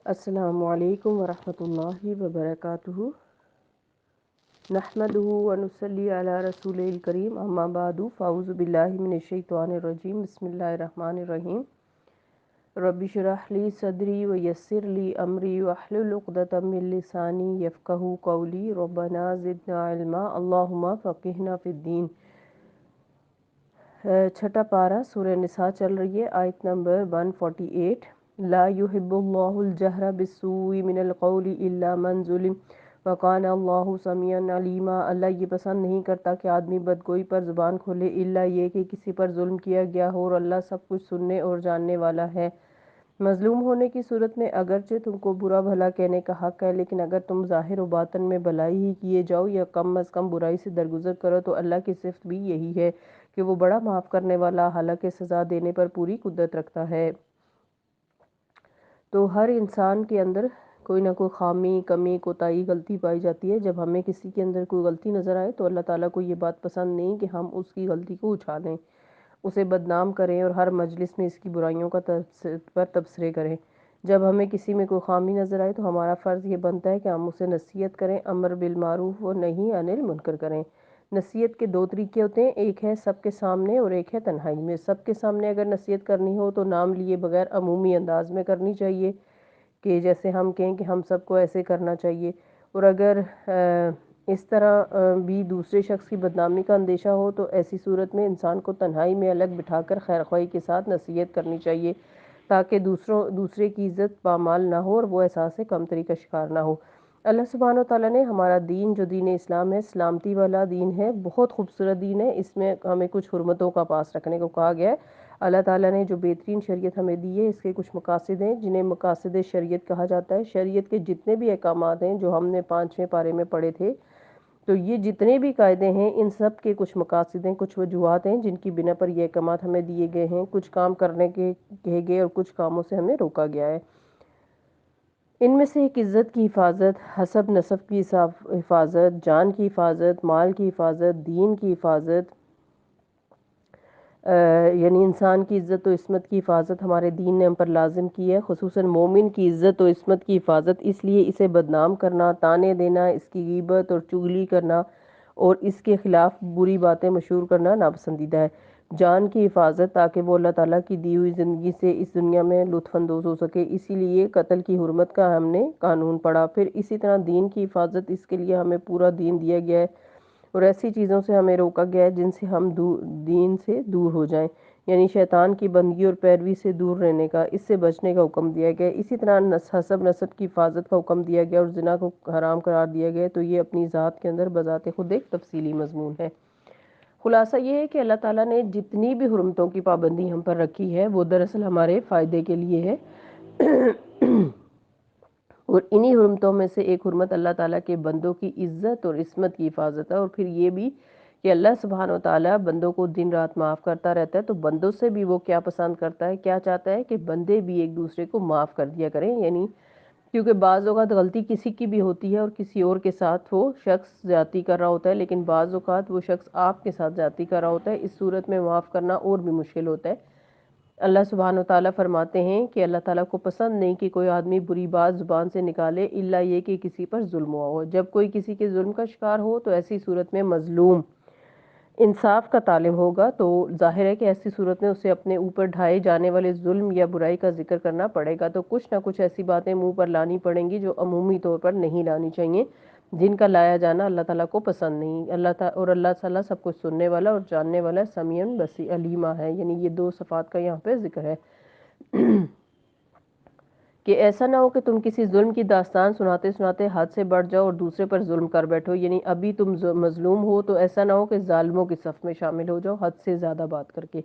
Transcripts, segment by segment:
السلام علیکم ورحمۃ اللہ وبرکاتہ۔ نحمدہ ونصلی علی رسول الکریم، اما بعد فاعوذ باللہ من الشیطان الرجیم، بسم اللہ الرحمن الرحیم۔ رب اشرح لی صدری ویسر لی امری واحلل عقدۃ من لسانی یفقہوا قولی، ربنا زدنا علما اللہم فقہنا فی الدین۔ چھٹا پارہ سورہ نساء چل رہی ہے، آیت نمبر 148۔ لا یحب اللہ الجہر بالسوء من القول الا من ظلم وکان اللہ سمیعا علیما۔ اللہ یہ پسند نہیں کرتا کہ آدمی بدگوئی پر زبان کھولے الا یہ کہ کسی پر ظلم کیا گیا ہو، اور اللہ سب کچھ سننے اور جاننے والا ہے۔ مظلوم ہونے کی صورت میں اگرچہ تم کو برا بھلا کہنے کا حق ہے، لیکن اگر تم ظاہر و باطن میں بھلائی ہی کیے جاؤ یا کم از کم برائی سے درگزر کرو تو اللہ کی صفت بھی یہی ہے کہ وہ بڑا معاف کرنے والا، حالانکہ سزا دینے پر پوری قدرت رکھتا ہے۔ تو ہر انسان کے اندر کوئی نہ کوئی خامی، کمی، کوتاہی، غلطی پائی جاتی ہے۔ جب ہمیں کسی کے اندر کوئی غلطی نظر آئے تو اللہ تعالیٰ کو یہ بات پسند نہیں کہ ہم اس کی غلطی کو اچھالیں، اسے بدنام کریں اور ہر مجلس میں اس کی برائیوں کا پر تبصرے کریں۔ جب ہمیں کسی میں کوئی خامی نظر آئے تو ہمارا فرض یہ بنتا ہے کہ ہم اسے نصیحت کریں، امر بالمعروف و نہی عن المنکر کریں۔ نصیحت کے دو طریقے ہوتے ہیں، ایک ہے سب کے سامنے اور ایک ہے تنہائی میں۔ سب کے سامنے اگر نصیحت کرنی ہو تو نام لیے بغیر عمومی انداز میں کرنی چاہیے، کہ جیسے ہم کہیں کہ ہم سب کو ایسے کرنا چاہیے۔ اور اگر اس طرح بھی دوسرے شخص کی بدنامی کا اندیشہ ہو تو ایسی صورت میں انسان کو تنہائی میں الگ بٹھا کر خیر خواہی کے ساتھ نصیحت کرنی چاہیے، تاکہ دوسرے کی عزت پامال نہ ہو اور وہ احساس کمتری کا شکار نہ ہو۔ اللہ سبحانہ وتعالیٰ نے ہمارا دین جو دین اسلام ہے، سلامتی والا دین ہے، بہت خوبصورت دین ہے۔ اس میں ہمیں کچھ حرمتوں کا پاس رکھنے کو کہا گیا ہے۔ اللہ تعالیٰ نے جو بہترین شریعت ہمیں دی ہے، اس کے کچھ مقاصد ہیں جنہیں مقاصد شریعت کہا جاتا ہے۔ شریعت کے جتنے بھی احکامات ہیں جو ہم نے 5ویں پارے میں پڑھے تھے، تو یہ جتنے بھی قاعدے ہیں ان سب کے کچھ مقاصد ہیں، کچھ وجوہات ہیں جن کی بنا پر یہ احکامات ہمیں دیے گئے ہیں۔ کچھ کام کرنے کے کہے گئے اور کچھ کاموں سے ہمیں روکا گیا ہے۔ ان میں سے ایک عزت کی حفاظت، حسب نسب کی حفاظت، جان کی حفاظت، مال کی حفاظت، دین کی حفاظت، یعنی انسان کی عزت و عصمت کی حفاظت ہمارے دین نے ہم پر لازم کی ہے۔ خصوصاً مومن کی عزت و عصمت کی حفاظت، اس لیے اسے بدنام کرنا، طعنے دینا، اس کی غیبت اور چغلی کرنا اور اس کے خلاف بری باتیں مشہور کرنا ناپسندیدہ ہے۔ جان کی حفاظت تاکہ وہ اللہ تعالیٰ کی دی ہوئی زندگی سے اس دنیا میں لطف اندوز ہو سکے، اسی لیے قتل کی حرمت کا ہم نے قانون پڑھا۔ پھر اسی طرح دین کی حفاظت، اس کے لیے ہمیں پورا دین دیا گیا ہے اور ایسی چیزوں سے ہمیں روکا گیا ہے جن سے ہم دین سے دور ہو جائیں، یعنی شیطان کی بندگی اور پیروی سے دور رہنے کا، اس سے بچنے کا حکم دیا گیا ہے۔ اسی طرح حسب نسب کی حفاظت کا حکم دیا گیا اور زنا کو حرام قرار دیا گیا ہے۔ تو یہ اپنی ذات کے اندر بذات خود ایک تفصیلی مضمون ہے۔ خلاصہ یہ ہے کہ اللہ تعالیٰ نے جتنی بھی حرمتوں کی پابندی ہم پر رکھی ہے وہ دراصل ہمارے فائدے کے لیے ہے۔ اور انہی حرمتوں میں سے ایک حرمت اللہ تعالیٰ کے بندوں کی عزت اور عصمت کی حفاظت ہے، اور پھر یہ بھی کہ اللہ سبحانہ وتعالیٰ بندوں کو دن رات معاف کرتا رہتا ہے، تو بندوں سے بھی وہ کیا پسند کرتا ہے، کیا چاہتا ہے کہ بندے بھی ایک دوسرے کو معاف کر دیا کریں، یعنی کیونکہ بعض اوقات غلطی کسی کی بھی ہوتی ہے اور کسی اور کے ساتھ وہ شخص زیادتی کر رہا ہوتا ہے، لیکن بعض اوقات وہ شخص آپ کے ساتھ زیادتی کر رہا ہوتا ہے، اس صورت میں معاف کرنا اور بھی مشکل ہوتا ہے۔ اللہ سبحانہ وتعالیٰ فرماتے ہیں کہ اللہ تعالیٰ کو پسند نہیں کہ کوئی آدمی بری بات زبان سے نکالے الا یہ کہ کسی پر ظلم ہوا ہو۔ جب کوئی کسی کے ظلم کا شکار ہو تو ایسی صورت میں مظلوم انصاف کا طالب ہوگا، تو ظاہر ہے کہ ایسی صورت میں اسے اپنے اوپر ڈھائے جانے والے ظلم یا برائی کا ذکر کرنا پڑے گا، تو کچھ نہ کچھ ایسی باتیں منہ پر لانی پڑیں گی جو عمومی طور پر نہیں لانی چاہیے، جن کا لایا جانا اللہ تعالیٰ کو پسند نہیں۔ اللہ تعالیٰ سب کچھ سننے والا اور جاننے والا سمیع بصیر علیمہ ہے، یعنی یہ دو صفات کا یہاں پہ ذکر ہے۔ کہ ایسا نہ ہو کہ تم کسی ظلم کی داستان سناتے سناتے حد سے بڑھ جاؤ اور دوسرے پر ظلم کر بیٹھو، یعنی ابھی تم مظلوم ہو تو ایسا نہ ہو کہ ظالموں کی صف میں شامل ہو جاؤ حد سے زیادہ بات کر کے۔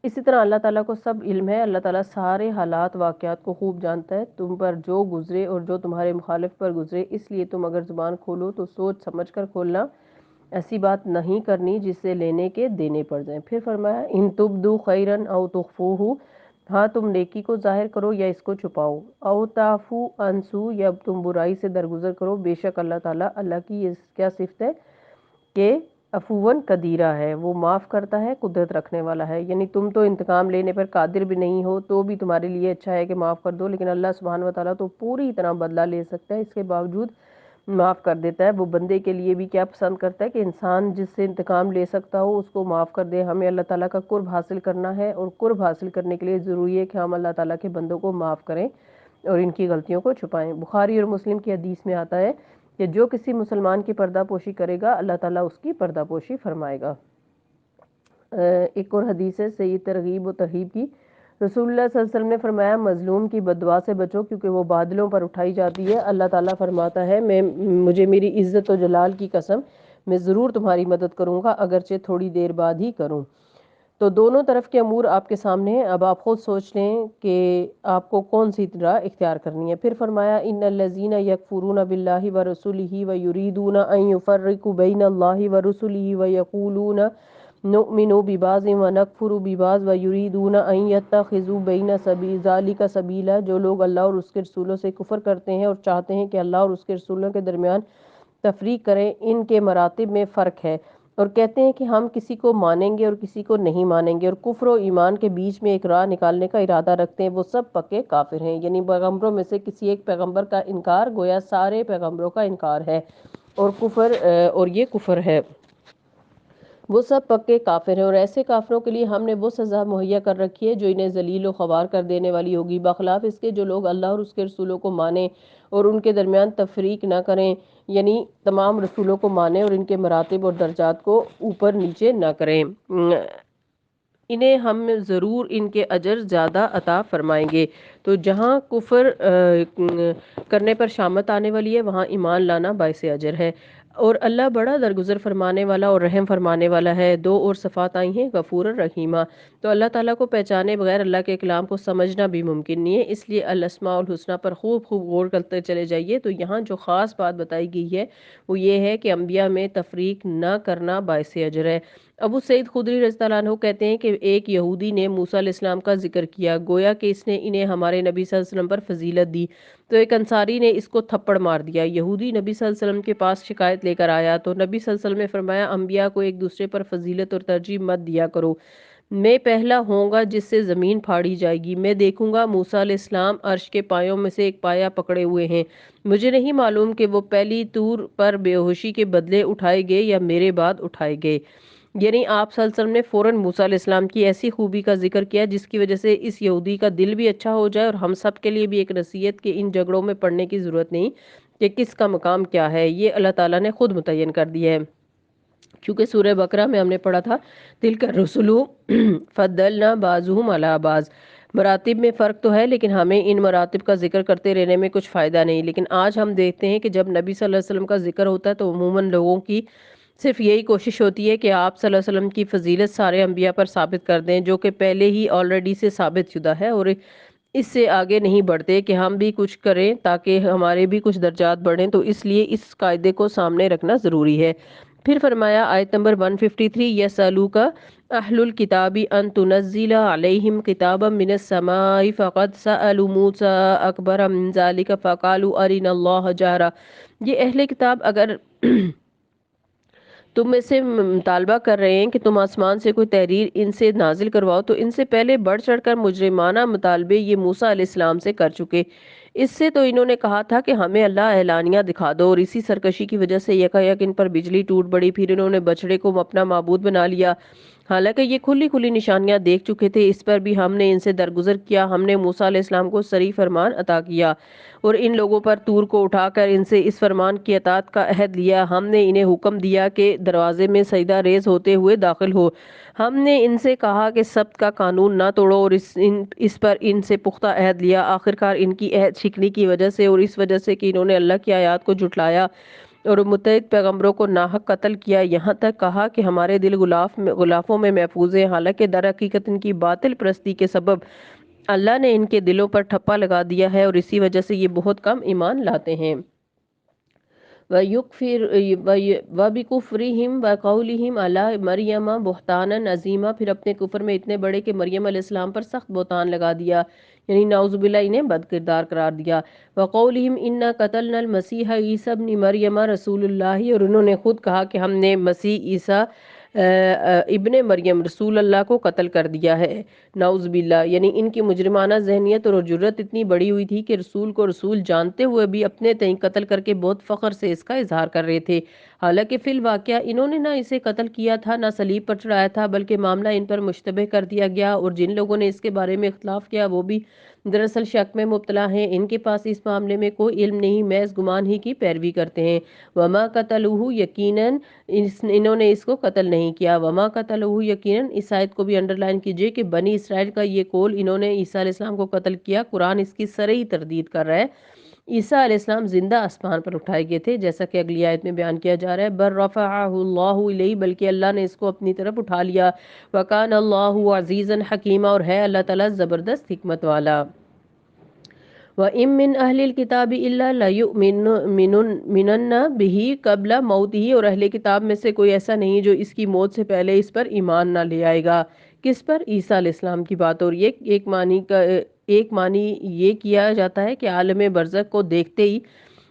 اسی طرح اللہ تعالیٰ کو سب علم ہے، اللہ تعالیٰ سارے حالات واقعات کو خوب جانتا ہے، تم پر جو گزرے اور جو تمہارے مخالف پر گزرے، اس لیے تم اگر زبان کھولو تو سوچ سمجھ کر کھولنا، ایسی بات نہیں کرنی جس سے لینے کے دینے پڑ جائیں۔ پھر فرمایا ان تبدو خیرن او تخفوہ، ہاں تم نیکی کو ظاہر کرو یا اس کو چھپاؤ، او تعفو عن سوء، یا تم برائی سے درگزر کرو، بے شک اللہ تعالیٰ، اللہ کی یہ کیا صفت ہے کہ عفون قدیرہ ہے، وہ معاف کرتا ہے، قدرت رکھنے والا ہے۔ یعنی تم تو انتقام لینے پر قادر بھی نہیں ہو تو بھی تمہارے لیے اچھا ہے کہ معاف کر دو، لیکن اللہ سبحانہ وتعالیٰ تو پوری طرح بدلہ لے سکتا ہے، اس کے باوجود معاف کر دیتا ہے۔ وہ بندے کے لیے بھی کیا پسند کرتا ہے کہ انسان جس سے انتقام لے سکتا ہو اس کو معاف کر دے۔ ہمیں اللہ تعالیٰ کا قرب حاصل کرنا ہے، اور قرب حاصل کرنے کے لیے ضروری ہے کہ ہم اللہ تعالیٰ کے بندوں کو معاف کریں اور ان کی غلطیوں کو چھپائیں۔ بخاری اور مسلم کی حدیث میں آتا ہے کہ جو کسی مسلمان کی پردہ پوشی کرے گا اللہ تعالیٰ اس کی پردہ پوشی فرمائے گا۔ ایک اور حدیث ہے سید ترغیب و ترہیب کی، رسول اللہ صلی اللہ علیہ وسلم نے فرمایا مظلوم کی بددعا سے بچو کیونکہ وہ بادلوں پر اٹھائی جاتی ہے۔ اللہ تعالیٰ فرماتا ہے مجھے میری عزت و جلال کی قسم میں ضرور تمہاری مدد کروں گا اگرچہ تھوڑی دیر بعد ہی کروں۔ تو دونوں طرف کے امور آپ کے سامنے ہیں، اب آپ خود سوچ لیں کہ آپ کو کون سی راہ اختیار کرنی ہے۔ پھر فرمایا ان الذین یکفرون باللہ ورسلہ ویریدون ان یفرقوا بین اللہ ورسلہ ویقولون نؤمن ببعض ونکفر ببعض ویریدون ان یتخذوا بین ذلک سبیلا، جو لوگ اللہ اور اس کے رسولوں سے کفر کرتے ہیں اور چاہتے ہیں کہ اللہ اور اس کے رسولوں کے درمیان تفریق کریں، ان کے مراتب میں فرق ہے، اور کہتے ہیں کہ ہم کسی کو مانیں گے اور کسی کو نہیں مانیں گے، اور کفر و ایمان کے بیچ میں ایک راہ نکالنے کا ارادہ رکھتے ہیں، وہ سب پکے کافر ہیں۔ یعنی پیغمبروں میں سے کسی ایک پیغمبر کا انکار گویا سارے پیغمبروں کا انکار ہے، اور یہ کفر ہے، وہ سب پکے کافر ہیں۔ اور ایسے کافروں کے لیے ہم نے وہ سزا مہیا کر رکھی ہے جو انہیں ذلیل و خوار کر دینے والی ہوگی، بخلاف اس کے جو لوگ اللہ اور اس کے رسولوں کو مانیں اور ان کے درمیان تفریق نہ کریں، یعنی تمام رسولوں کو مانیں اور ان کے مراتب اور درجات کو اوپر نیچے نہ کریں، انہیں ہم ضرور ان کے اجر زیادہ عطا فرمائیں گے۔ تو جہاں کفر کرنے پر شامت آنے والی ہے وہاں ایمان لانا باعث اجر ہے، اور اللہ بڑا درگزر فرمانے والا اور رحم فرمانے والا ہے۔ دو اور صفات آئی ہیں غفور الرحیمہ، تو اللہ تعالیٰ کو پہچانے بغیر اللہ کے کلام کو سمجھنا بھی ممکن نہیں ہے، اس لیے الاسماء الحسنی پر خوب خوب غور کرتے چلے جائیے۔ تو یہاں جو خاص بات بتائی گئی ہے وہ یہ ہے کہ انبیاء میں تفریق نہ کرنا باعث اجر ہے۔ ابو سعید خدری رضی اللہ عنہ کہتے ہیں کہ ایک یہودی نے موسیٰ علیہ السلام کا ذکر کیا، گویا کہ اس نے انہیں ہمارے نبی صلی اللہ علیہ وسلم پر فضیلت دی، تو ایک انصاری نے اس کو تھپڑ مار دیا۔ یہودی نبی صلی اللہ علیہ وسلم کے پاس شکایت لے کر آیا تو نبی صلی اللہ علیہ وسلم نے فرمایا انبیاء کو ایک دوسرے پر فضیلت اور ترجیح مت دیا کرو، میں پہلا ہوں گا جس سے زمین پھاڑی جائے گی، میں دیکھوں گا موسیٰ علیہ السلام عرش کے پایوں میں سے ایک پایا پکڑے ہوئے ہیں، مجھے نہیں معلوم کہ وہ پہلی طور پر بے ہوشی کے بدلے اٹھائے گئے یا میرے بعد اٹھائے گئے۔ یعنی آپ صلی اللہ علیہ وسلم نے فوراً موسیٰ علیہ السلام کی ایسی خوبی کا ذکر کیا جس کی وجہ سے اس یہودی کا دل بھی اچھا ہو جائے، اور ہم سب کے لیے بھی ایک نصیحت کہ ان جھگڑوں میں پڑنے کی ضرورت نہیں کہ کس کا مقام کیا ہے، یہ اللہ تعالیٰ نے خود متعین کر دیا ہے۔ کیونکہ سورہ بقرہ میں ہم نے پڑھا تھا تِلْکَ الرُّسُلُ فَضَّلْنَا بَعْضُهُمْ عَلَىٰ بَعْضٍ، مراتب میں فرق تو ہے لیکن ہمیں ان مراتب کا ذکر کرتے رہنے میں کچھ فائدہ نہیں۔ لیکن آج ہم دیکھتے ہیں کہ جب نبی صلی اللہ علیہ وسلم کا ذکر ہوتا ہے تو عموماً لوگوں کی صرف یہی کوشش ہوتی ہے کہ آپ صلی اللہ علیہ وسلم کی فضیلت سارے انبیاء پر ثابت کر دیں، جو کہ پہلے ہی آلریڈی سے ثابت شدہ ہے، اور اس سے آگے نہیں بڑھتے کہ ہم بھی کچھ کریں تاکہ ہمارے بھی کچھ درجات بڑھیں، تو اس لیے اس قاعدے کو سامنے رکھنا ضروری ہے۔ پھر فرمایا آیت نمبر 153 یسألوک اہل الکتاب ان تنزل علیہم کتابا من السماء فقد سألوا موسیٰ اکبر من ذلک فقالوا ارنا اللہ جہرا، یہ اہل کتاب اگر تم میں سے مطالبہ کر رہے ہیں کہ تم آسمان سے کوئی تحریر ان سے نازل کرواؤ، تو ان سے پہلے بڑھ چڑھ کر مجرمانہ مطالبے یہ موسیٰ علیہ السلام سے کر چکے۔ اس سے تو انہوں نے کہا تھا کہ ہمیں اللہ اعلانیہ دکھا دو، اور اسی سرکشی کی وجہ سے یکایک ان پر بجلی ٹوٹ پڑی، پھر انہوں نے بچڑے کو اپنا معبود بنا لیا، حالانکہ یہ کھلی کھلی نشانیاں دیکھ چکے تھے۔ اس پر بھی ہم نے ان سے درگزر کیا، ہم نے موسیٰ علیہ السلام کو صریح فرمان عطا کیا اور ان لوگوں پر طور کو اٹھا کر ان سے اس فرمان کی اطاعت کا عہد لیا۔ ہم نے انہیں حکم دیا کہ دروازے میں سجدہ ریز ہوتے ہوئے داخل ہو، ہم نے ان سے کہا کہ سبت کا قانون نہ توڑو، اور اس پر ان سے پختہ عہد لیا۔ آخرکار ان کی عہد شکنی کی وجہ سے اور اس وجہ سے کہ انہوں نے اللہ کی آیات کو جھٹلایا اور متعدد پیغمبروں کو ناحق قتل کیا، یہاں تک کہا کہ ہمارے دل غلافوں میں محفوظ ہیں، حالانکہ در حقیقت ان کی باطل پرستی کے سبب اللہ نے ان کے دلوں پر ٹھپا لگا دیا ہے، اور اسی وجہ سے یہ بہت کم ایمان لاتے ہیں۔ وَبِكُفْرِهِمْ وَقَوْلِهِمْ عَلَىٰ مَرْيَمَ بُهْتَانًا عَظِيمًا، پھر اپنے کفر میں اتنے بڑے کہ مریم علیہ السلام پر سخت بہتان لگا دیا، یعنی نعوذ باللہ انہیں بد کردار قرار دیا۔ وقولہم انا قتلنا المسیح عیسی ابن مریم رسول اللہ، اور انہوں نے خود کہا کہ ہم نے مسیح عیسیٰ ابن مریم رسول اللہ کو قتل کر دیا ہے، نعوذ باللہ۔ یعنی ان کی مجرمانہ ذہنیت اور جرت اتنی بڑی ہوئی تھی کہ رسول کو رسول جانتے ہوئے بھی اپنے تئیں قتل کر کے بہت فخر سے اس کا اظہار کر رہے تھے، حالانکہ فی الواقعہ انہوں نے نہ اسے قتل کیا تھا نہ صلیب پر چڑھایا تھا، بلکہ معاملہ ان پر مشتبہ کر دیا گیا، اور جن لوگوں نے اس کے بارے میں اختلاف کیا وہ بھی دراصل شک میں مبتلا ہیں۔ ان کے پاس اس معاملے میں کوئی علم نہیں، محض گمان ہی کی پیروی کرتے ہیں۔ وما قتلوہ، یقیناً انہوں نے اس کو قتل نہیں کیا۔ وما قتلوہ، یقیناً اس آیت کو بھی انڈرلائن کیجئے کہ بنی اسرائیل کا یہ قول انہوں نے عیسیٰ علیہ السلام کو قتل کیا، قرآن اس کی صریح تردید کر رہا ہے۔ عیسیٰ علیہ السلام زندہ آسمان پر اٹھائے گئے تھے، جیسا کہ اگلی آیت میں بیان کیا جا رہا ہے، بل رفعہ اللہ الیہ، بلکہ اللہ نے اس کو اپنی طرف اٹھا لیا۔ وکان اللہ عزیزا حکیما، اور ہے اللہ تعالیٰ زبردست حکمت والا۔ وَإِن مِّنْ أَهْلِ الْكِتَابِ إِلَّا لَيُؤْمِنُنَّ بِهِ قَبْلَ مَوْتِهِ، اور اہل کتاب میں سے کوئی ایسا نہیں جو اس کی موت سے پہلے اس پر ایمان نہ لے آئے گا۔ کس پر؟ عیسیٰ علیہ السلام کی بات ہو رہی ہے۔ ایک معنی یہ کیا جاتا ہے کہ عالم برزخ کو دیکھتے ہی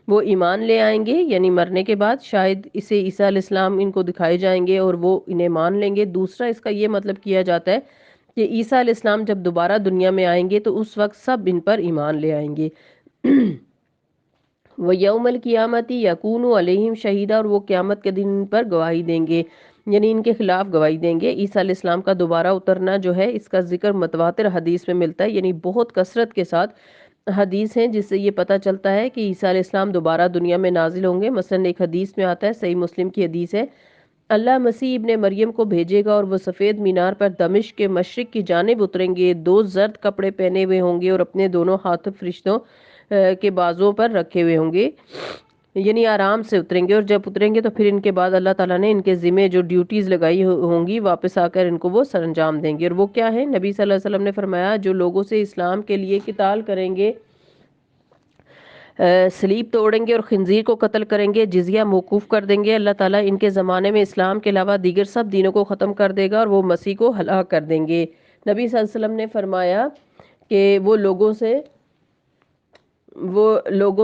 وہ ایمان لے آئیں گے، یعنی مرنے کے بعد شاید اسے عیسیٰ علیہ السلام ان کو دکھائے جائیں گے اور وہ انہیں مان لیں گے۔ دوسرا اس کا یہ مطلب کیا جاتا ہے کہ عیسیٰ علیہ السلام جب دوبارہ دنیا میں آئیں گے تو اس وقت سب ان پر ایمان لے آئیں گے۔ وَيَوْمَ الْقِيَامَةِ يَكُونُ عَلَيْهِمْ شَهِيدًا، اور وہ قیامت کے دن ان پر گواہی دیں گے، یعنی ان کے خلاف گواہی دیں گے۔ عیسیٰ علیہ السلام کا دوبارہ اترنا جو ہے اس کا ذکر متواتر حدیث میں ملتا ہے، یعنی بہت کثرت کے ساتھ حدیث ہیں جس سے یہ پتہ چلتا ہے کہ عیسیٰ علیہ السلام دوبارہ دنیا میں نازل ہوں گے۔ مثلا ایک حدیث میں آتا ہے، صحیح مسلم کی حدیث ہے، اللہ مسیح ابن مریم کو بھیجے گا اور وہ سفید مینار پر دمشق کے مشرق کی جانب اتریں گے، 2 زرد کپڑے پہنے ہوئے ہوں گے اور اپنے دونوں ہاتھ فرشتوں کے بازوں پر رکھے ہوئے ہوں گے، یعنی آرام سے اتریں گے، اور جب اتریں گے تو پھر ان کے بعد اللہ تعالیٰ نے ان کے ذمہ جو ڈیوٹیز لگائی ہوں گی واپس آ کر ان کو وہ سر انجام دیں گے۔ اور وہ کیا ہے؟ نبی صلی اللہ علیہ وسلم نے فرمایا، جو لوگوں سے اسلام کے لیے قتال کریں گے، صلیب توڑیں گے اور خنزیر کو قتل کریں گے، جزیہ موقوف کر دیں گے، اللہ تعالیٰ ان کے زمانے میں اسلام کے علاوہ دیگر سب دینوں کو ختم کر دے گا اور وہ مسیح کو ہلاک کر دیں گے۔ نبی صلی اللہ علیہ وسلم نے فرمایا کہ وہ لوگوں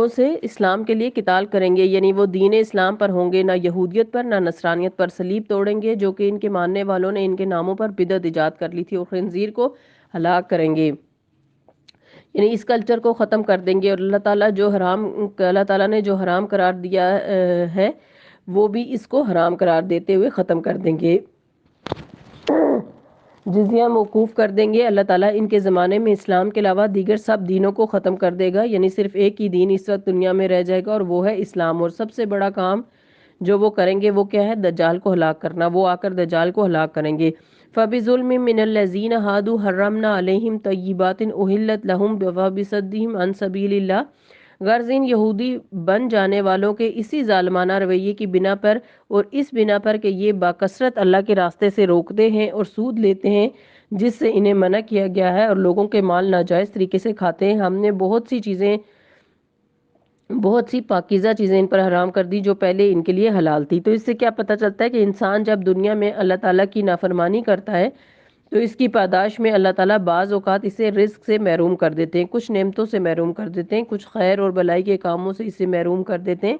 سے اسلام کے لیے قتال کریں گے، یعنی وہ دین اسلام پر ہوں گے، نہ یہودیت پر نہ نصرانیت پر، صلیب توڑیں گے جو کہ ان کے ماننے والوں نے ان کے ناموں پر بدعت ایجاد کر لی تھی، اور خنزیر کو ہلاک کریں گے، یعنی اس کلچر کو ختم کر دیں گے، اور اللہ تعالیٰ نے جو حرام قرار دیا ہے وہ بھی اس کو حرام قرار دیتے ہوئے ختم کر دیں گے، جزیہ موقوف کر دیں گے۔ اللہ تعالیٰ ان کے زمانے میں اسلام کے علاوہ دیگر سب دینوں کو ختم کر دے گا، یعنی صرف ایک ہی دین اس وقت دنیا میں رہ جائے گا اور وہ ہے اسلام، اور سب سے بڑا کام جو وہ کریں گے وہ کیا ہے؟ دجال کو ہلاک کرنا، وہ آ کر دجال کو ہلاک کریں گے۔ فَبِظُلْمٍ مِّنَ الَّذِينَ هَادُوا حَرَّمْنَا عَلَيْهِمْ طَيِّبَاتٍ أُحِلَّتْ لَهُمْ وَبِصَدِّهِمْ عَن سَبِيلِ اللَّهِ، غرض ان یہودی بن جانے والوں کے اسی ظالمانہ رویے کی بنا پر، اور اس بنا پر کہ یہ باکثرت اللہ کے راستے سے روکتے ہیں اور سود لیتے ہیں جس سے انہیں منع کیا گیا ہے، اور لوگوں کے مال ناجائز طریقے سے کھاتے ہیں، ہم نے بہت سی پاکیزہ چیزیں ان پر حرام کر دی جو پہلے ان کے لیے حلال تھی۔ تو اس سے کیا پتہ چلتا ہے کہ انسان جب دنیا میں اللہ تعالیٰ کی نافرمانی کرتا ہے تو اس کی پاداش میں اللہ تعالیٰ بعض اوقات اسے رزق سے محروم کر دیتے ہیں، کچھ نعمتوں سے محروم کر دیتے ہیں، کچھ خیر اور بھلائی کے کاموں سے اسے محروم کر دیتے ہیں،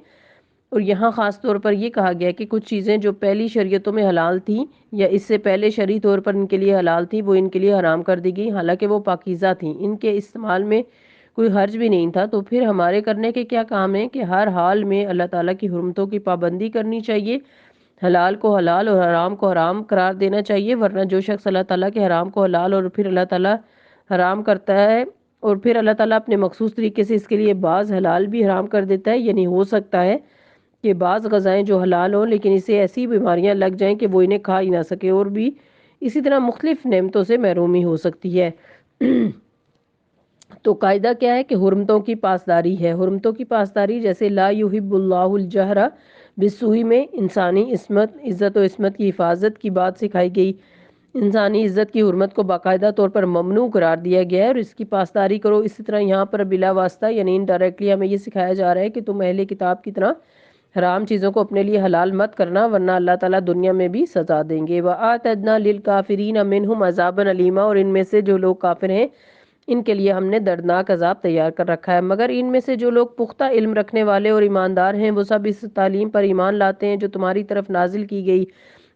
اور یہاں خاص طور پر یہ کہا گیا کہ کچھ چیزیں جو پہلی شریعتوں میں حلال تھیں یا اس سے پہلے شرعی طور پر ان کے لیے حلال تھیں وہ ان کے لیے حرام کر دی گئی، حالانکہ وہ پاکیزہ تھیں، ان کے استعمال میں کوئی حرج بھی نہیں تھا۔ تو پھر ہمارے کرنے کے کیا کام ہیں کہ ہر حال میں اللہ تعالیٰ کی حرمتوں کی پابندی کرنی چاہیے، حلال کو حلال اور حرام کو حرام قرار دینا چاہیے، ورنہ جو شخص اللہ تعالیٰ کے حرام کو حلال اور پھر اللہ تعالیٰ حرام کرتا ہے اور پھر اللہ تعالیٰ اپنے مخصوص طریقے سے اس کے لیے بعض حلال بھی حرام کر دیتا ہے، یعنی ہو سکتا ہے کہ بعض غذائیں جو حلال ہوں لیکن اسے ایسی بیماریاں لگ جائیں کہ وہ انہیں کھا ہی نہ سکے، اور بھی اسی طرح مختلف نعمتوں سے محرومی ہو سکتی ہے۔ تو قاعدہ کیا ہے کہ حرمتوں کی پاسداری ہے، حرمتوں کی پاسداری جیسے لا یحب اللہ الجہر بالسوء میں انسانی عزت و عصمت کی حفاظت کی بات سکھائی گئی، انسانی عزت کی حرمت کو باقاعدہ طور پر ممنوع قرار دیا گیا ہے اور اس کی پاسداری کرو۔ اسی طرح یہاں پر بلا واسطہ یعنی انڈائریکٹلی ہمیں یہ سکھایا جا رہا ہے کہ تم اہل کتاب کی طرح حرام چیزوں کو اپنے لیے حلال مت کرنا ورنہ اللہ تعالیٰ دنیا میں بھی سزا دیں گے۔ وَآتَدْنَا لِلْكَافِرِينَ مِنْهُمْ عَذَابًا أَلِيمًا، اور ان میں سے جو لوگ کافر ہیں ان کے لیے ہم نے دردناک عذاب تیار کر رکھا ہے۔ مگر ان میں سے جو لوگ پختہ علم رکھنے والے اور ایماندار ہیں وہ سب اس تعلیم پر ایمان لاتے ہیں جو تمہاری طرف نازل کی گئی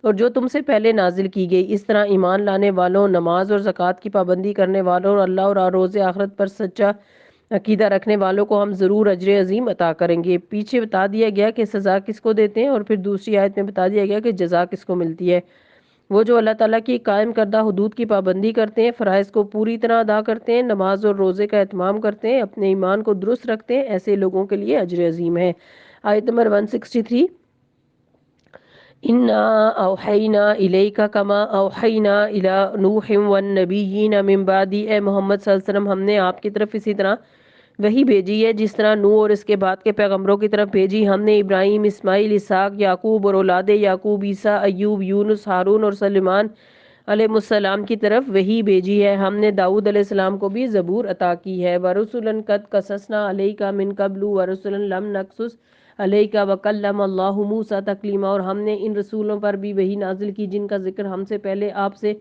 اور جو تم سے پہلے نازل کی گئی۔ اس طرح ایمان لانے والوں، نماز اور زکوٰۃ کی پابندی کرنے والوں اور اللہ اور روز آخرت پر سچا عقیدہ رکھنے والوں کو ہم ضرور اجر عظیم عطا کریں گے۔ پیچھے بتا دیا گیا کہ سزا کس کو دیتے ہیں اور پھر دوسری آیت میں بتا دیا گیا کہ جزا کس کو ملتی ہے۔ وہ جو اللہ تعالیٰ کی قائم کردہ حدود کی پابندی کرتے ہیں، فرائض کو پوری طرح ادا کرتے ہیں، نماز اور روزے کا اہتمام کرتے ہیں، اپنے ایمان کو درست رکھتے ہیں، ایسے لوگوں کے لیے اجر عظیم ہے۔ آیت نمبر 163، اِنَّا أَوْحَيْنَا إِلَيْكَ كَمَا أَوْحَيْنَا إِلَىٰ نُوحٍ وَالنَّبِيِّينَ مِن بَعْدِهِ، اے محمد صلی اللہ علیہ وسلم ہم نے آپ کی طرف اسی طرح وہی بھیجی ہے جس طرح نوح اور اس کے بعد کے پیغمبروں کی طرف بھیجی ہم نے۔ ابراہیم، اسماعیل، اسحاق، یعقوب اور اولاد یعقوب، عیسیٰ، ایوب، یونس، ہارون اور سلیمان علیہ السلام کی طرف وہی بھیجی ہے۔ ہم نے داؤد علیہ السلام کو بھی زبور عطا کی ہے۔ وَرُسُلًا قَدْ قَصَصْنَا عَلَيْكَ مِن قَبْلُ وَرُسُلًا لَمْ نَقْصُصْ عَلَيْكَ وَكَلَّمَ اللَّهُ مُوسَىٰ تَكْلِيمًا، اور ہم نے ان رسولوں پر بھی وہی نازل کی جن کا ذکر ہم سے پہلے آپ سے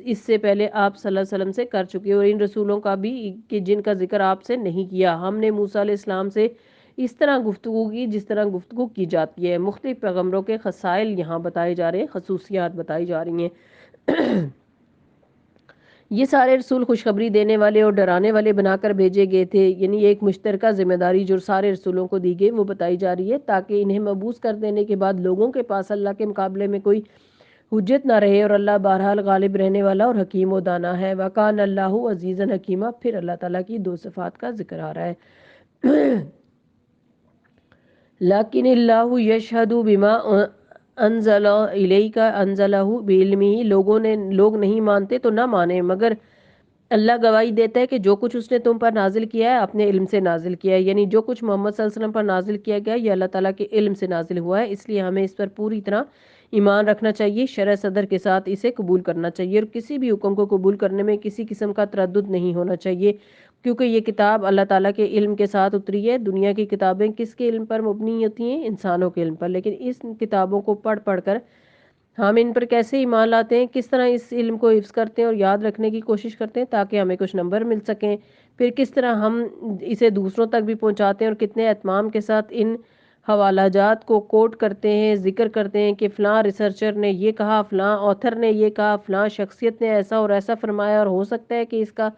اس سے پہلے آپ صلی اللہ علیہ وسلم سے کر چکے، اور ان رسولوں کا بھی کہ جن کا ذکر آپ سے نہیں کیا۔ ہم نے موسیٰ علیہ السلام سے اس طرح گفتگو کی جس طرح گفتگو کی جاتی ہے۔ مختلف پیغمبروں کے خصائل یہاں بتائے جا رہے ہیں، خصوصیات بتائی جا رہی ہیں۔ یہ سارے رسول خوشخبری دینے والے اور ڈرانے والے بنا کر بھیجے گئے تھے، یعنی ایک مشترکہ ذمہ داری جو سارے رسولوں کو دی گئی وہ بتائی جا رہی ہے تاکہ انہیں مبعوث کر دینے کے بعد لوگوں کے پاس اللہ کے مقابلے میں کوئی حجت نہ رہے، اور اللہ بہرحال غالب رہنے والا اور حکیم و دانا ہے۔ وَكَانَ اللَّهُ عَزِيزًا حَكِيمًا، پھر اللہ تعالیٰ کی دو صفات کا ذکر آ رہا ہے۔ لیکن اللہ یشہد بما انزل الیک انزلہ بعلمہ، لوگ نہیں مانتے تو نہ مانے، مگر اللہ گواہی دیتا ہے کہ جو کچھ اس نے تم پر نازل کیا ہے اپنے علم سے نازل کیا ہے، یعنی جو کچھ محمد صلی اللہ علیہ وسلم پر نازل کیا گیا یہ اللہ تعالیٰ کے علم سے نازل ہوا ہے، اس لیے ہمیں اس پر پوری طرح ایمان رکھنا چاہیے، شرح صدر کے ساتھ اسے قبول کرنا چاہیے، اور کسی بھی حکم کو قبول کرنے میں کسی قسم کا تردد نہیں ہونا چاہیے، کیونکہ یہ کتاب اللہ تعالیٰ کے علم کے ساتھ اتری ہے۔ دنیا کی کتابیں کس کے علم پر مبنی ہوتی ہیں؟ انسانوں کے علم پر، لیکن اس کتابوں کو پڑھ کر ہم ان پر کیسے ایمان لاتے ہیں، کس طرح اس علم کو حفظ کرتے ہیں اور یاد رکھنے کی کوشش کرتے ہیں تاکہ ہمیں کچھ نمبر مل سکیں، پھر کس طرح ہم اسے دوسروں تک بھی پہنچاتے ہیں اور کتنے اہتمام کے ساتھ ان حوالہ جات کو کوٹ کرتے ہیں، ذکر کرتے ہیں کہ فلاں ریسرچر نے یہ کہا، فلاں آتھر نے یہ کہا، فلاں شخصیت نے ایسا اور ایسا فرمایا، اور ہو سکتا ہے کہ اس کا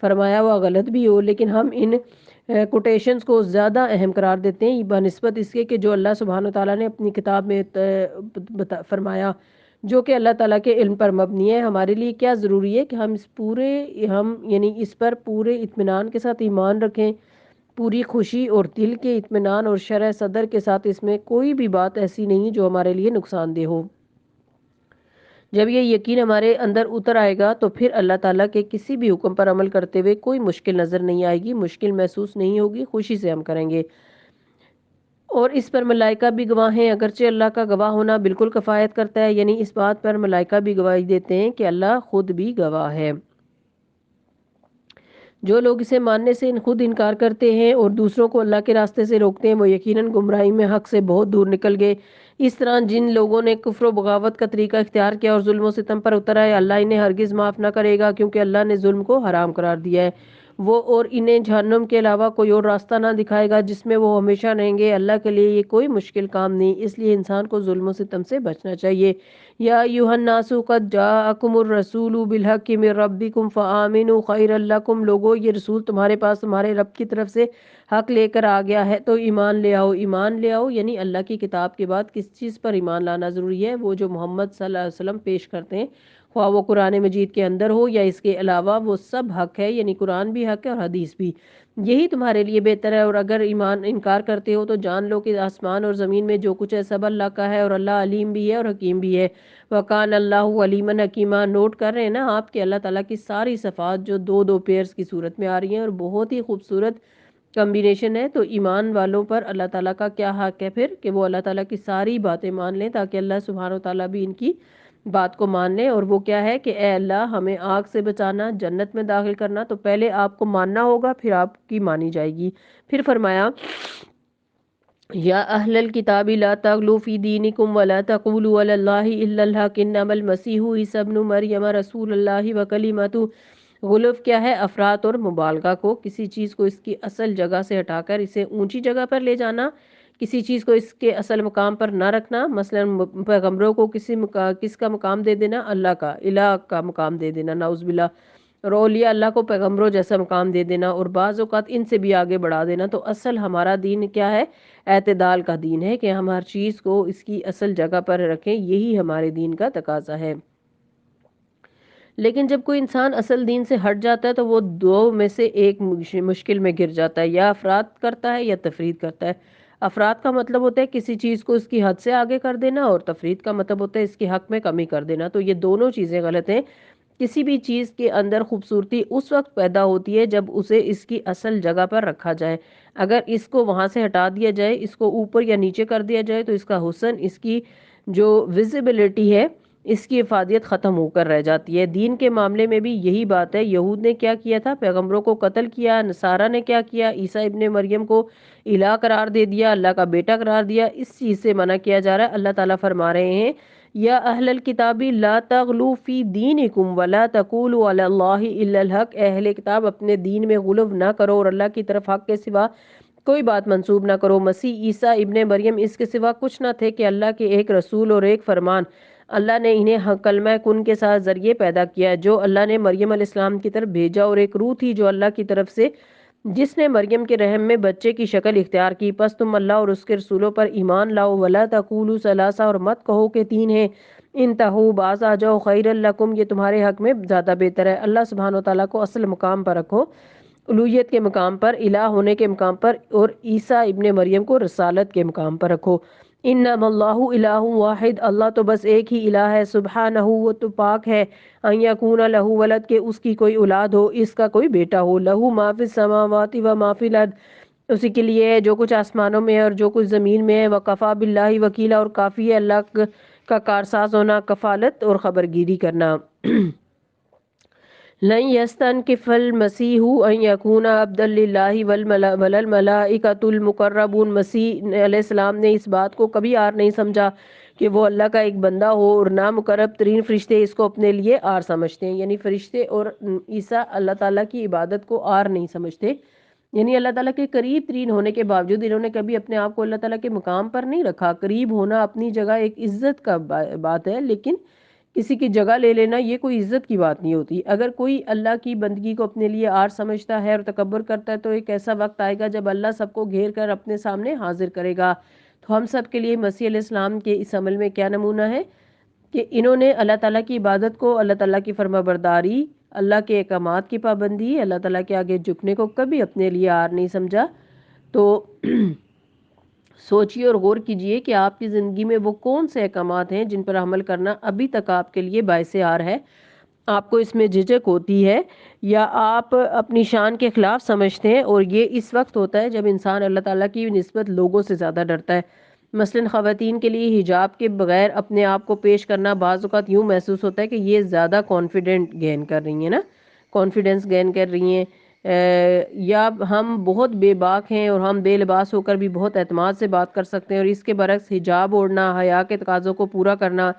فرمایا ہوا غلط بھی ہو، لیکن ہم ان کوٹیشنز کو زیادہ اہم قرار دیتے ہیں بنسبت اس کے کہ جو اللہ سبحانہ وتعالیٰ نے اپنی کتاب میں فرمایا، جو کہ اللہ تعالیٰ کے علم پر مبنی ہے۔ ہمارے لیے کیا ضروری ہے کہ ہم یعنی اس پر پورے اطمینان کے ساتھ ایمان رکھیں، پوری خوشی اور دل کے اطمینان اور شرح صدر کے ساتھ، اس میں کوئی بھی بات ایسی نہیں جو ہمارے لیے نقصان دہ ہو۔ جب یہ یقین ہمارے اندر اتر آئے گا تو پھر اللہ تعالیٰ کے کسی بھی حکم پر عمل کرتے ہوئے کوئی مشکل نظر نہیں آئے گی، مشکل محسوس نہیں ہوگی، خوشی سے ہم کریں گے، اور اس پر ملائکہ بھی گواہ ہیں، اگرچہ اللہ کا گواہ ہونا بالکل کفایت کرتا ہے، یعنی اس بات پر ملائکہ بھی گواہی دیتے ہیں کہ اللہ خود بھی گواہ ہے۔ جو لوگ اسے ماننے سے خود انکار کرتے ہیں اور دوسروں کو اللہ کے راستے سے روکتے ہیں وہ یقیناً گمراہی میں حق سے بہت دور نکل گئے۔ اس طرح جن لوگوں نے کفر و بغاوت کا طریقہ اختیار کیا اور ظلم و ستم پر اتر آئے، اللہ انہیں ہرگز معاف نہ کرے گا، کیونکہ اللہ نے ظلم کو حرام قرار دیا ہے، وہ اور انہیں جہنم کے علاوہ کوئی اور راستہ نہ دکھائے گا جس میں وہ ہمیشہ رہیں گے۔ اللہ کے لیے یہ کوئی مشکل کام نہیں، اس لیے انسان کو ظلم و ستم سے بچنا چاہیے۔ یا ایھا الناس قد جاءکم الرسول بالحق من ربکم فآمنوا خیرا لکم، لوگو یہ رسول تمہارے پاس تمہارے رب کی طرف سے حق لے کر آ گیا ہے تو ایمان لے آؤ۔ ایمان لے آؤ یعنی اللہ کی کتاب کے بعد کس چیز پر ایمان لانا ضروری ہے؟ وہ جو محمد صلی اللہ علیہ وسلم پیش کرتے ہیں، خواہ وہ قرآن مجید کے اندر ہو یا اس کے علاوہ، وہ سب حق ہے، یعنی قرآن بھی حق ہے اور حدیث بھی، یہی تمہارے لیے بہتر ہے۔ اور اگر انکار کرتے ہو تو جان لو کہ آسمان اور زمین میں جو کچھ ہے سب اللہ کا ہے، اور اللہ علیم بھی ہے اور حکیم بھی ہے۔ وَقَانَ اللَّهُ عَلِيمًا حَكِيمًا، نوٹ کر رہے ہیں نا آپ کہ اللہ تعالیٰ کی ساری صفات جو دو پیئرز کی صورت میں آ رہی ہیں اور بہت ہی خوبصورت کمبینیشن ہے، تو ایمان والوں پر اللہ تعالیٰ کا کیا حق ہے پھر کہ وہ اللہ تعالیٰ کی ساری باتیں مان لیں تاکہ اللہ سبحانہ وتعالیٰ بھی ان کی بات کو مان لیں، اور وہ کیا ہے کہ اے اللہ ہمیں آگ سے بچانا، جنت میں داخل کرنا، تو پہلے آپ کو ماننا ہوگا پھر آپ کی مانی جائے گی۔ پھر فرمایا یا اہل الکتاب لا تغلوا فی دینکم ولا تقولوا علی اللہ الا الحق انما المسیح عیسی ابن مریم رسول اللہ وکلمتہ۔ غلو کیا ہے؟ افراط اور مبالغہ کو، کسی چیز کو اس کی اصل جگہ سے ہٹا کر اسے اونچی جگہ پر لے جانا، کسی چیز کو اس کے اصل مقام پر نہ رکھنا، مثلا پیغمبروں کو کس کا مقام دے دینا؟ اللہ کا، الہ کا مقام دے دینا، نعوذ باللہ، اور اولیاء اللہ کو پیغمبروں جیسا مقام دے دینا، اور بعض اوقات ان سے بھی آگے بڑھا دینا۔ تو اصل ہمارا دین کیا ہے؟ اعتدال کا دین ہے کہ ہم ہر چیز کو اس کی اصل جگہ پر رکھیں، یہی ہمارے دین کا تقاضا ہے۔ لیکن جب کوئی انسان اصل دین سے ہٹ جاتا ہے تو وہ دو میں سے ایک مشکل میں گر جاتا ہے، یا افراط کرتا ہے یا تفرید کرتا ہے۔ افراد کا مطلب ہوتا ہے کسی چیز کو اس کی حد سے آگے کر دینا، اور تفرید کا مطلب ہوتا ہے اس کے حق میں کمی کر دینا۔ تو یہ دونوں چیزیں غلط ہیں۔ کسی بھی چیز کے اندر خوبصورتی اس وقت پیدا ہوتی ہے جب اسے اس کی اصل جگہ پر رکھا جائے۔ اگر اس کو وہاں سے ہٹا دیا جائے، اس کو اوپر یا نیچے کر دیا جائے، تو اس کا حسن، اس کی جو ویزیبلٹی ہے، اس کی افادیت ختم ہو کر رہ جاتی ہے۔ دین کے معاملے میں بھی یہی بات ہے۔ یہود نے کیا کیا تھا؟ پیغمبروں کو قتل کیا۔ نصارہ نے کیا کیا؟ عیسیٰ ابن مریم کو الہ قرار دے دیا، اللہ کا بیٹا قرار دیا۔ اس چیز سے منع کیا جا رہا ہے۔ اللہ تعالیٰ فرما رہے ہیں یا اہل الکتاب لا تغلوا فی دینکم ولا تقولوا علی اللہ الا الحق۔ اہل کتاب اپنے دین میں غلو نہ کرو اور اللہ کی طرف حق کے سوا کوئی بات منسوب نہ کرو۔ مسیح عیسیٰ ابن مریم اس کے سوا کچھ نہ تھے کہ اللہ کے ایک رسول اور ایک فرمان۔ اللہ نے انہیں کلمہ کن کے ساتھ ذریعے پیدا کیا، جو اللہ نے مریم علیہ السلام کی طرف بھیجا، اور ایک روح تھی جو اللہ کی طرف سے، جس نے مریم کے رحم میں بچے کی شکل اختیار کی۔ پس تم اللہ اور اس کے رسولوں پر ایمان لاؤ، ولا تقولوا ثلاثہ، اور مت کہو کہ تین ہیں، انتہوا، باز آ جاؤ، خیر لکم، یہ تمہارے حق میں زیادہ بہتر ہے۔ اللہ سبحانہ وتعالیٰ کو اصل مقام پر رکھو، الوہیت کے مقام پر، الہ ہونے کے مقام پر، اور عیسیٰ ابن مریم کو رسالت کے مقام پر رکھو۔ انما اللہ الہ واحد، اللہ تو بس ایک ہی الہ ہے، سبحانہ، وہ تو پاک ہے، ان یکون لہ ولد، کہ اس کی کوئی اولاد ہو، اس کا کوئی بیٹا ہو، لہ ما فی السماوات و ما فی الارض، اسی کے لیے ہے جو کچھ آسمانوں میں ہے اور جو کچھ زمین میں ہے، وکفی باللہ وکیلا، اور کافی ہے اللہ کا کارساز ہونا، کفالت اور خبرگیری کرنا۔ لن یستنکف المسیح ان یکون عبدا للہ والملائکۃ المقربون۔ مسیح علیہ السلام نے اس بات کو کبھی عار نہیں سمجھا کہ وہ اللہ کا ایک بندہ ہو، اور نہ مقرب ترین فرشتے اس کو اپنے لیے عار سمجھتے ہیں۔ یعنی فرشتے اور عیسیٰ اللہ تعالیٰ کی عبادت کو عار نہیں سمجھتے، یعنی اللہ تعالیٰ کے قریب ترین ہونے کے باوجود انہوں نے کبھی اپنے آپ کو اللہ تعالیٰ کے مقام پر نہیں رکھا۔ قریب ہونا اپنی جگہ ایک عزت کا بات ہے، لیکن کسی کی جگہ لے لینا یہ کوئی عزت کی بات نہیں ہوتی۔ اگر کوئی اللہ کی بندگی کو اپنے لیے عار سمجھتا ہے اور تکبر کرتا ہے، تو ایک ایسا وقت آئے گا جب اللہ سب کو گھیر کر اپنے سامنے حاضر کرے گا۔ تو ہم سب کے لیے مسیح علیہ السلام کے اس عمل میں کیا نمونہ ہے کہ انہوں نے اللہ تعالیٰ کی عبادت کو، اللہ تعالیٰ کی فرما برداری، اللہ کے احکامات کی پابندی، اللہ تعالیٰ کے آگے جھکنے کو کبھی اپنے لیے عار نہیں سمجھا۔ تو سوچئے اور غور کیجئے کہ آپ کی زندگی میں وہ کون سے احکامات ہیں جن پر عمل کرنا ابھی تک آپ کے لیے باعث عار ہے، آپ کو اس میں جھجک ہوتی ہے، یا آپ اپنی شان کے خلاف سمجھتے ہیں۔ اور یہ اس وقت ہوتا ہے جب انسان اللہ تعالیٰ کی نسبت لوگوں سے زیادہ ڈرتا ہے۔ مثلاً خواتین کے لیے حجاب کے بغیر اپنے آپ کو پیش کرنا بعض اوقات یوں محسوس ہوتا ہے کہ یہ زیادہ کانفیڈنٹ گین کر رہی ہیں، کانفیڈنس گین کر رہی ہیں، یا ہم بہت بے باک ہیں اور ہم بے لباس ہو کر بھی بہت اعتماد سے بات کر سکتے ہیں، اور اس کے برعکس حجاب اوڑھنا، حیا کے تقاضوں کو پورا کرنا،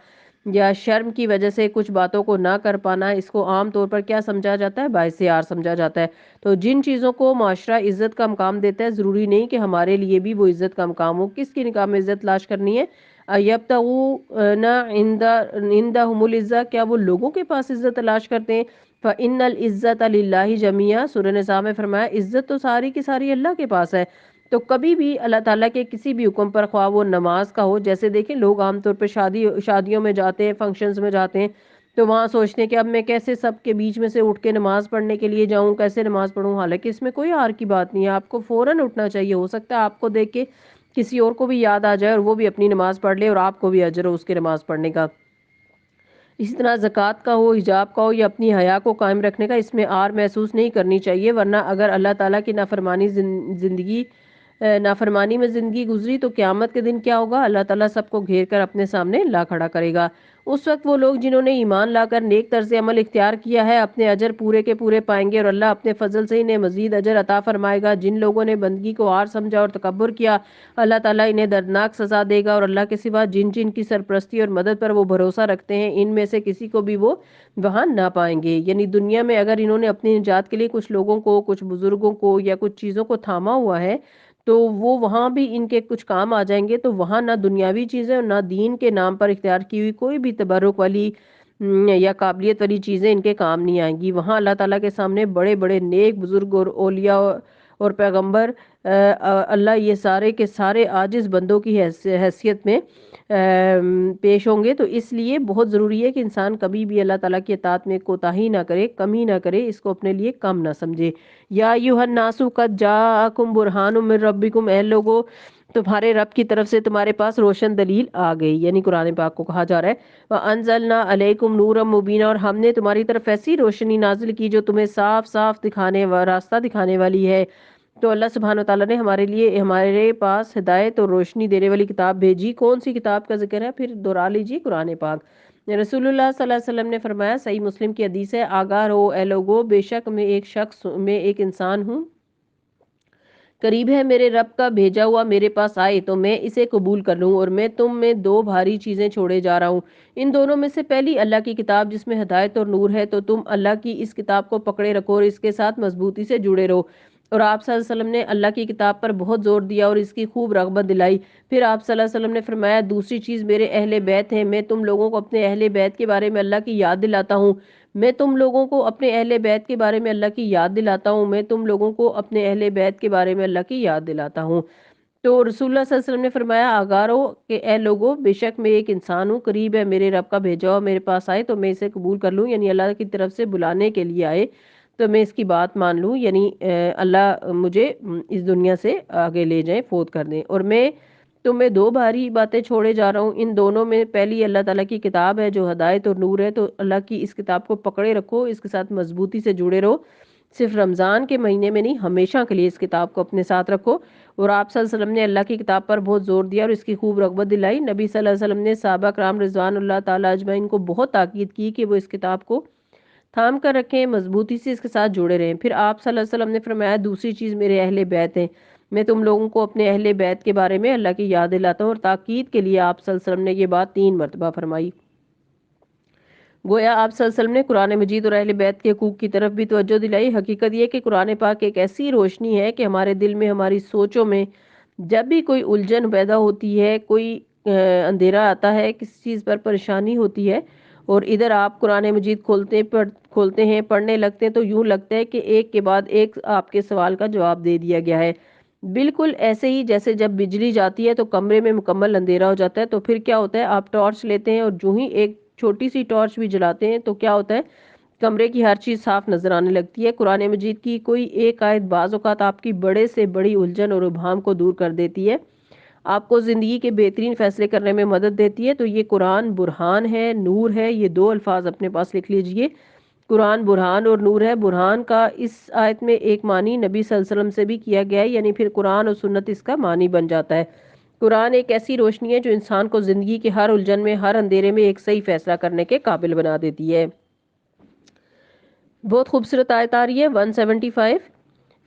یا شرم کی وجہ سے کچھ باتوں کو نہ کر پانا، اس کو عام طور پر کیا سمجھا جاتا ہے؟ باعث عار سمجھا جاتا ہے۔ تو جن چیزوں کو معاشرہ عزت کا مقام دیتا ہے، ضروری نہیں کہ ہمارے لیے بھی وہ عزت کا مقام ہو۔ کس کی نگاہ میں عزت تلاش کرنی ہے؟ یبتغون عندهم العزہ، کیا وہ لوگوں کے پاس عزت تلاش کرتے ہیں؟ فإن العزت للہ جمیعا، سورہ نساء میں فرمایا عزت تو ساری کی ساری اللہ کے پاس ہے۔ تو کبھی بھی اللہ تعالیٰ کے کسی بھی حکم پر، خواہ وہ نماز کا ہو، جیسے دیکھیں لوگ عام طور پہ شادیوں میں جاتے ہیں، فنکشنز میں جاتے ہیں، تو وہاں سوچتے ہیں کہ اب میں کیسے سب کے بیچ میں سے اٹھ کے نماز پڑھنے کے لیے جاؤں، کیسے نماز پڑھوں، حالانکہ اس میں کوئی عار کی بات نہیں ہے۔ آپ کو فوراً اٹھنا چاہیے، ہو سکتا ہے آپ کو دیکھ کے کسی اور کو بھی یاد آ جائے اور وہ بھی اپنی نماز پڑھ لے اور آپ کو بھی اجر ہو اس کی نماز پڑھنے کا۔ اسی طرح زکوٰۃ کا ہو، حجاب کا ہو، یا اپنی حیا کو قائم رکھنے کا، اس میں عار محسوس نہیں کرنی چاہیے، ورنہ اگر اللہ تعالیٰ کی نافرمانی زندگی نافرمانی میں زندگی گزری تو قیامت کے دن کیا ہوگا؟ اللہ تعالیٰ سب کو گھیر کر اپنے سامنے لا کھڑا کرے گا۔ اس وقت وہ لوگ جنہوں نے ایمان لا کر نیک طرز عمل اختیار کیا ہے اپنے اجر پورے کے پورے پائیں گے، اور اللہ اپنے فضل سے انہیں مزید اجر عطا فرمائے گا۔ جن لوگوں نے بندگی کو عار سمجھا اور تکبر کیا، اللہ تعالیٰ انہیں دردناک سزا دے گا۔ اور اللہ کے سوا جن جن کی سرپرستی اور مدد پر وہ بھروسہ رکھتے ہیں، ان میں سے کسی کو بھی وہ وہاں نہ پائیں گے۔ یعنی دنیا میں اگر انہوں نے اپنی نجات کے لیے کچھ لوگوں کو، کچھ بزرگوں کو یا کچھ چیزوں کو تھاما ہوا ہے تو وہ وہاں بھی ان کے کچھ کام آ جائیں گے، تو وہاں نہ دنیاوی چیزیں اور نہ دین کے نام پر اختیار کی ہوئی کوئی بھی تبرک والی یا قابلیت والی چیزیں ان کے کام نہیں آئیں گی۔ وہاں اللہ تعالیٰ کے سامنے بڑے بڑے نیک بزرگ اور اولیاء اور پیغمبر اللہ یہ سارے کے سارے عاجز بندوں کی حیثیت میں پیش ہوں گے۔ تو اس لیے بہت ضروری ہے کہ انسان کبھی بھی اللہ تعالیٰ کی اطاعت میں کوتاہی نہ کرے، کمی نہ کرے، اس کو اپنے لیے کم نہ سمجھے۔ یا ایھا الناس قد جاءکم برہان من ربکم، اے لوگو تمہارے رب کی طرف سے تمہارے پاس روشن دلیل آ گئی، یعنی قرآن پاک کو کہا جا رہا ہے۔ وَأَنزَلْنَا عَلَيْكُمْ نُورًا مُبِينًا، اور ہم نے تمہاری طرف ایسی روشنی نازل کی جو تمہیں صاف صاف راستہ دکھانے والی ہے۔ تو اللہ سبحانہ وتعالیٰ نے ہمارے لیے ہمارے پاس ہدایت اور روشنی دینے والی کتاب بھیجی۔ کون سی کتاب کا ذکر ہے؟ پھر دہرا لیجیے، قرآن پاک۔ رسول اللہ صلی اللہ علیہ وسلم نے فرمایا، صحیح مسلم کی حدیث ہے، آگاہ رہو اے لوگو، بے شک میں ایک انسان ہوں، قریب ہے میرے رب کا بھیجا ہوا میرے پاس آئے تو میں اسے قبول کر لوں، اور میں تم میں دو بھاری چیزیں چھوڑے جا رہا ہوں۔ ان دونوں میں سے پہلی اللہ کی کتاب جس میں ہدایت اور نور ہے، تو تم اللہ کی اس کتاب کو پکڑے رکھو اور اس کے ساتھ مضبوطی سے جڑے رہو۔ اور آپ صلی اللہ علیہ وسلم نے اللہ کی کتاب پر بہت زور دیا اور اس کی خوب رغبت دلائی۔ پھر آپ صلی اللہ علیہ وسلم نے فرمایا، دوسری چیز میرے اہل بیت ہیں، میں تم لوگوں کو اپنے اہل بیت کے بارے میں اللہ کی یاد دلاتا ہوں۔ میں تم لوگوں کو اپنے اہل بیت کے بارے میں اللہ کی یاد دلاتا ہوں میں تم لوگوں کو اپنے اہل بیت کے بارے میں اللہ کی یاد دلاتا ہوں۔ تو رسول اللہ صلی اللہ علیہ وسلم نے فرمایا، آگاہ رہو کہ اے لوگو، بے شک میں ایک انسان ہوں، قریب ہے میرے رب کا بھیجا ہوا میرے پاس آئے تو میں اسے قبول کر لوں، یعنی اللہ کی طرف سے بلانے کے لیے آئے تو میں اس کی بات مان لوں، یعنی اللہ مجھے اس دنیا سے آگے لے جائیں، فوت کر دیں۔ اور میں تمہیں دو بھاری باتیں چھوڑے جا رہا ہوں، ان دونوں میں پہلی اللہ تعالیٰ کی کتاب ہے جو ہدایت اور نور ہے، تو اللہ کی اس کتاب کو پکڑے رکھو، اس کے ساتھ مضبوطی سے جڑے رہو، صرف رمضان کے مہینے میں نہیں، ہمیشہ کے لیے اس کتاب کو اپنے ساتھ رکھو۔ اور آپ صلی اللہ علیہ وسلم نے اللہ کی کتاب پر بہت زور دیا اور اس کی خوب رغبت دلائی۔ نبی صلی اللہ علیہ وسلم نے صحابہ کرام رضوان اللہ تعالیٰ اجمعین کو بہت تاکید کی کہ وہ اس کتاب کو تھام کر رکھیں، مضبوطی سے اس کے ساتھ جڑے رہیں۔ پھر آپ صلی اللہ علیہ وسلم نے فرمایا، دوسری چیز میرے اہل بیت ہیں، میں تم لوگوں کو اپنے اہل بیت کے بارے میں اللہ کی یاد دلاتا ہوں۔ اور تاکید کے لیے آپ صلی اللہ علیہ وسلم نے یہ بات 3 مرتبہ فرمائی۔ گویا آپ صلی اللہ علیہ وسلم نے قرآن مجید اور اہل بیت کے حقوق کی طرف بھی توجہ دلائی۔ حقیقت یہ کہ قرآن پاک ایک ایسی روشنی ہے کہ ہمارے دل میں، ہماری سوچوں میں جب بھی کوئی الجھن پیدا ہوتی ہے، کوئی اندھیرا آتا ہے، کسی چیز پر پریشانی ہوتی ہے، اور ادھر آپ قرآن مجید کھولتے ہیں، پڑھنے لگتے ہیں، تو یوں لگتا ہے کہ ایک کے بعد ایک آپ کے سوال کا جواب دے دیا گیا ہے۔ بالکل ایسے ہی جیسے جب بجلی جاتی ہے تو کمرے میں مکمل اندھیرا ہو جاتا ہے، تو پھر کیا ہوتا ہے، آپ ٹارچ لیتے ہیں اور جو ہی ایک چھوٹی سی ٹارچ بھی جلاتے ہیں تو کیا ہوتا ہے، کمرے کی ہر چیز صاف نظر آنے لگتی ہے۔ قرآن مجید کی کوئی ایک آیت بعض اوقات آپ کی بڑے سے بڑی الجھن اور ابہام کو دور کر دیتی ہے، آپ کو زندگی کے بہترین فیصلے کرنے میں مدد دیتی ہے۔ تو یہ قرآن برہان ہے، نور ہے، یہ 2 الفاظ اپنے پاس لکھ لیجئے، قرآن برہان اور نور ہے۔ برہان کا اس آیت میں ایک معنی نبی صلی اللہ علیہ وسلم سے بھی کیا گیا ہے، یعنی پھر قرآن اور سنت اس کا معنی بن جاتا ہے۔ قرآن ایک ایسی روشنی ہے جو انسان کو زندگی کے ہر الجھن میں، ہر اندھیرے میں ایک صحیح فیصلہ کرنے کے قابل بنا دیتی ہے۔ بہت خوبصورت آیت آ رہی ہے 175۔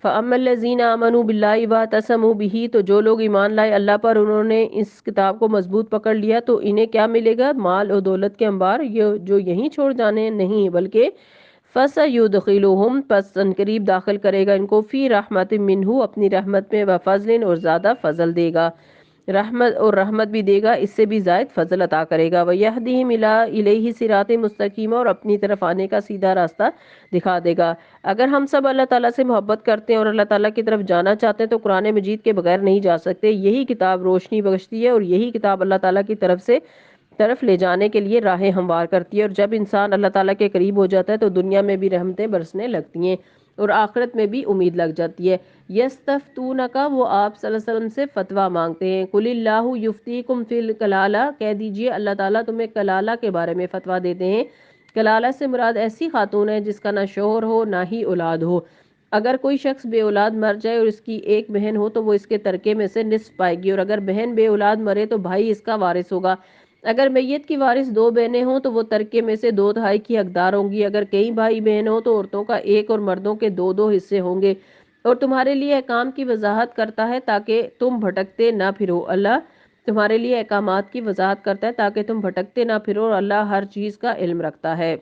فَأَمَّا الَّذِينَ آمَنُوا بِاللَّهِ وَاعْتَصَمُوا بِهِ، تو جو لوگ ایمان لائے اللہ پر، انہوں نے اس کتاب کو مضبوط پکڑ لیا، تو انہیں کیا ملے گا؟ مال اور دولت کے انبار جو یہیں چھوڑ جانے نہیں، بلکہ فَسَيُدْخِلُهُمْ، پس عنقریب داخل کرے گا ان کو، فی رحمت منہ، اپنی رحمت میں، وفضل، اور زیادہ فضل دے گا، رحمت بھی دے گا، اس سے بھی زائد فضل عطا کرے گا۔ وَيَهْدِهِمْ إِلَيْهِ صِرَاطٍ مُسْتَقِيمًا، اور اپنی طرف آنے کا سیدھا راستہ دکھا دے گا۔ اگر ہم سب اللہ تعالیٰ سے محبت کرتے ہیں اور اللہ تعالیٰ کی طرف جانا چاہتے ہیں تو قرآن مجید کے بغیر نہیں جا سکتے۔ یہی کتاب روشنی بخشتی ہے اور یہی کتاب اللہ تعالیٰ کی طرف لے جانے کے لیے راہیں ہموار کرتی ہے، اور جب انسان اللہ تعالیٰ کے قریب ہو جاتا ہے تو دنیا میں بھی رحمتیں برسنے لگتی ہیں اور آخرت میں بھی امید لگ جاتی ہے۔ یستفتونک، وہ آپ صلی اللہ علیہ وسلم سے فتویٰ مانگتے ہیں، قل اللہ یفتیکم فی الکلالہ، کہہ دیجئے اللہ تعالیٰ تمہیں کلالہ کے بارے میں فتویٰ دیتے ہیں۔ کلالہ سے مراد ایسی خاتون ہے جس کا نہ شوہر ہو نہ ہی اولاد ہو، اگر کوئی شخص بے اولاد مر جائے اور اس کی ایک بہن ہو تو وہ اس کے ترکے میں سے نصف پائے گی، اور اگر بہن بے اولاد مرے تو بھائی اس کا وارث ہوگا۔ اگر میت کی وارث دو بہنیں ہوں تو وہ ترکے میں سے 2/3 کی حقدار ہوں گی۔ اگر کئی بھائی بہن ہوں تو عورتوں کا 1 اور مردوں کے 2 حصے ہوں گے۔ اور تمہارے لیے احکام کی وضاحت کرتا ہے تاکہ تم بھٹکتے نہ پھرو۔ اللہ تمہارے لیے احکامات کی وضاحت کرتا ہے تاکہ تم بھٹکتے نہ پھرو، اور اللہ ہر چیز کا علم رکھتا ہے۔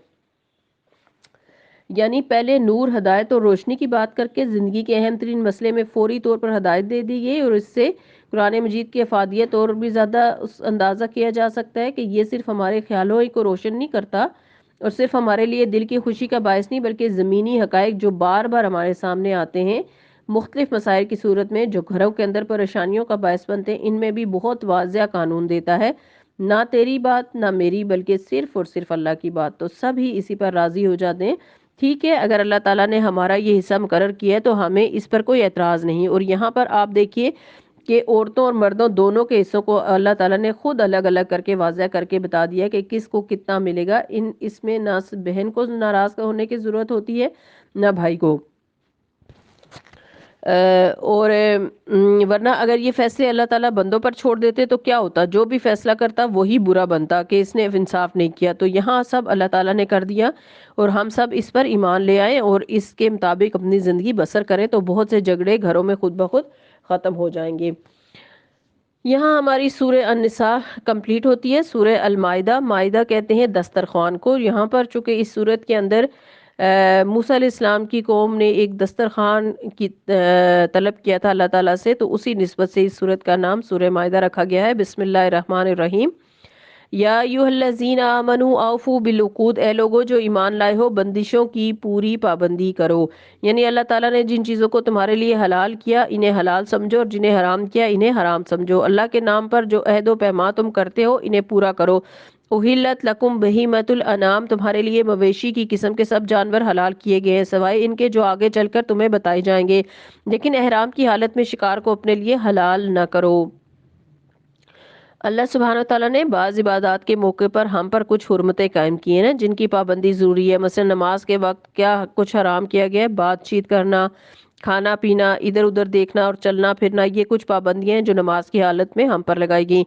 یعنی پہلے نور، ہدایت اور روشنی کی بات کر کے زندگی کے اہم ترین مسئلے میں فوری طور پر ہدایت دے دی گئی، اور اس سے قرآن مجید کی افادیت اور بھی زیادہ اندازہ کیا جا سکتا ہے کہ یہ صرف ہمارے خیالوں کو روشن نہیں کرتا اور صرف ہمارے لیے دل کی خوشی کا باعث نہیں، بلکہ زمینی حقائق جو بار بار ہمارے سامنے آتے ہیں مختلف مسائل کی صورت میں، جو گھروں کے اندر پریشانیوں کا باعث بنتے ہیں، ان میں بھی بہت واضح قانون دیتا ہے۔ نہ تیری بات نہ میری، بلکہ صرف اور صرف اللہ کی بات، تو سب ہی اسی پر راضی ہو جاتے ہیں۔ ٹھیک ہے، اگر اللہ تعالیٰ نے ہمارا یہ حصہ مقرر کیا ہے تو ہمیں اس پر کوئی اعتراض نہیں۔ اور یہاں پر آپ دیکھیے کہ عورتوں اور مردوں دونوں کے حصوں کو اللہ تعالیٰ نے خود الگ الگ کر کے واضح کر کے بتا دیا کہ کس کو کتنا ملے گا۔ اس میں نہ بہن کو ناراض ہونے کی ضرورت ہوتی ہے نہ بھائی کو، اور ورنہ اگر یہ فیصلے اللہ تعالیٰ بندوں پر چھوڑ دیتے تو کیا ہوتا؟ جو بھی فیصلہ کرتا وہی برا بنتا کہ اس نے انصاف نہیں کیا۔ تو یہاں سب اللہ تعالیٰ نے کر دیا اور ہم سب اس پر ایمان لے آئیں اور اس کے مطابق اپنی زندگی بسر کریں تو بہت سے جھگڑے گھروں میں خود بخود ختم ہو جائیں گے۔ یہاں ہماری سورہ النساء کمپلیٹ ہوتی ہے۔ سورہ المائدہ، مائدہ کہتے ہیں دسترخوان کو۔ یہاں پر چونکہ اس سورت کے اندر موسیٰ علیہ السلام کی قوم نے ایک دسترخوان کی طلب کیا تھا اللہ تعالیٰ سے، تو اسی نسبت سے اس سورت کا نام سورہ مائدہ رکھا گیا ہے۔ بسم اللہ الرحمن الرحیم۔ یا ایھا الذین آمنوا اوفوا بالعقود، اے لوگو جو ایمان لائے ہو بندشوں کی پوری پابندی کرو۔ یعنی اللہ تعالیٰ نے جن چیزوں کو تمہارے لیے حلال کیا انہیں حلال سمجھو، اور جنہیں حرام کیا انہیں حرام سمجھو۔ اللہ کے نام پر جو عہد و پیمان تم کرتے ہو انہیں پورا کرو۔ احلت لکم بہیمۃ الانعام، تمہارے لیے مویشی کی قسم کے سب جانور حلال کیے گئے ہیں سوائے ان کے جو آگے چل کر تمہیں بتائے جائیں گے، لیکن احرام کی حالت میں شکار کو اپنے لیے حلال نہ کرو۔ اللہ سبحانہ وتعالیٰ نے بعض عبادات کے موقع پر ہم پر کچھ حرمتیں قائم کی ہیں نا، جن کی پابندی ضروری ہے۔ مثلا نماز کے وقت کیا کچھ حرام کیا گیا ہے؟ بات چیت کرنا، کھانا پینا، ادھر ادھر دیکھنا اور چلنا پھرنا، یہ کچھ پابندیاں ہیں جو نماز کی حالت میں ہم پر لگائی گئی۔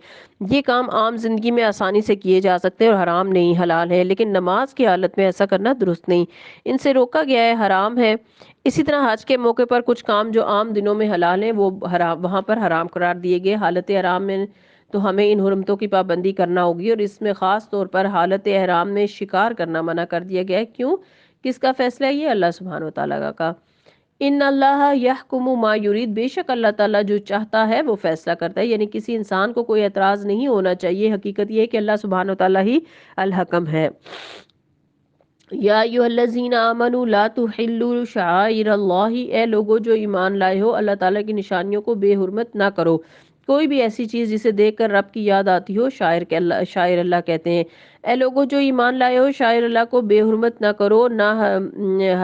یہ کام عام زندگی میں آسانی سے کیے جا سکتے ہیں اور حرام نہیں، حلال ہے، لیکن نماز کی حالت میں ایسا کرنا درست نہیں، ان سے روکا گیا ہے، حرام ہے۔ اسی طرح حج کے موقع پر کچھ کام جو عام دنوں میں حلال ہیں وہ وہاں پر حرام قرار دیے گئے۔ حالت حرام میں تو ہمیں ان حرمتوں کی پابندی کرنا ہوگی، اور اس میں خاص طور پر حالت احرام میں شکار کرنا منع کر دیا گیا ہے۔ کیوں؟ کس کا فیصلہ ہے یہ؟ اللہ سبحانہ وتعالیٰ کا۔ ان اللہ یحکم ما یرید، بے شک اللہ تعالیٰ جو چاہتا ہے وہ فیصلہ کرتا ہے، یعنی کسی انسان کو کوئی اعتراض نہیں ہونا چاہیے۔ حقیقت یہ ہے کہ اللہ سبحانہ وتعالیٰ ہی الحکم ہے۔ یا ایھا الذین آمنوا لا تحلوا شعائر اللہ، اے لوگو جو ایمان لائے ہو اللہ تعالیٰ کی نشانیوں کو بے حرمت نہ کرو۔ کوئی بھی ایسی چیز جسے دیکھ کر رب کی یاد آتی ہو شاعر اللہ کہتے ہیں۔ اے لوگو جو ایمان لائے ہو شاعر اللہ کو بے حرمت نہ کرو، نہ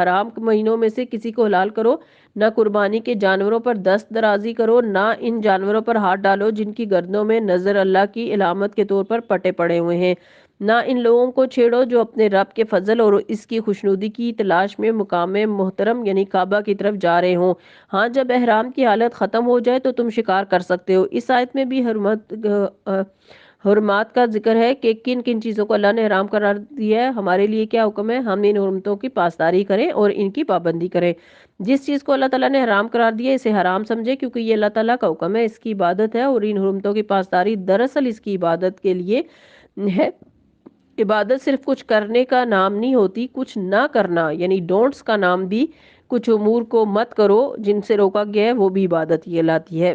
حرام مہینوں میں سے کسی کو حلال کرو، نہ قربانی کے جانوروں پر دست درازی کرو، نہ ان جانوروں پر ہاتھ ڈالو جن کی گردنوں میں نظر اللہ کی علامت کے طور پر پٹے پڑے ہوئے ہیں، نہ ان لوگوں کو چھیڑو جو اپنے رب کے فضل اور اس کی خوشنودی کی تلاش میں مقام محترم یعنی کعبہ کی طرف جا رہے ہوں۔ ہاں جب احرام کی حالت ختم ہو جائے تو تم شکار کر سکتے ہو۔ اس آیت میں بھی حرمات کا ذکر ہے کہ کن کن چیزوں کو اللہ نے حرام قرار دیا ہے۔ ہمارے لیے کیا حکم ہے؟ ہم ان حرمتوں کی پاسداری کریں اور ان کی پابندی کریں۔ جس چیز کو اللہ تعالیٰ نے حرام قرار دیا اسے حرام سمجھے، کیونکہ یہ اللہ تعالیٰ کا حکم ہے، اس کی عبادت ہے، اور ان حرمتوں کی پاسداری دراصل اس کی عبادت کے لیے ہے۔ عبادت صرف کچھ کرنے کا نام نہیں ہوتی، کچھ نہ کرنا یعنی ڈونٹس کا نام بھی، کچھ امور کو مت کرو جن سے روکا گیا ہے وہ بھی عبادت یہ لاتی ہے۔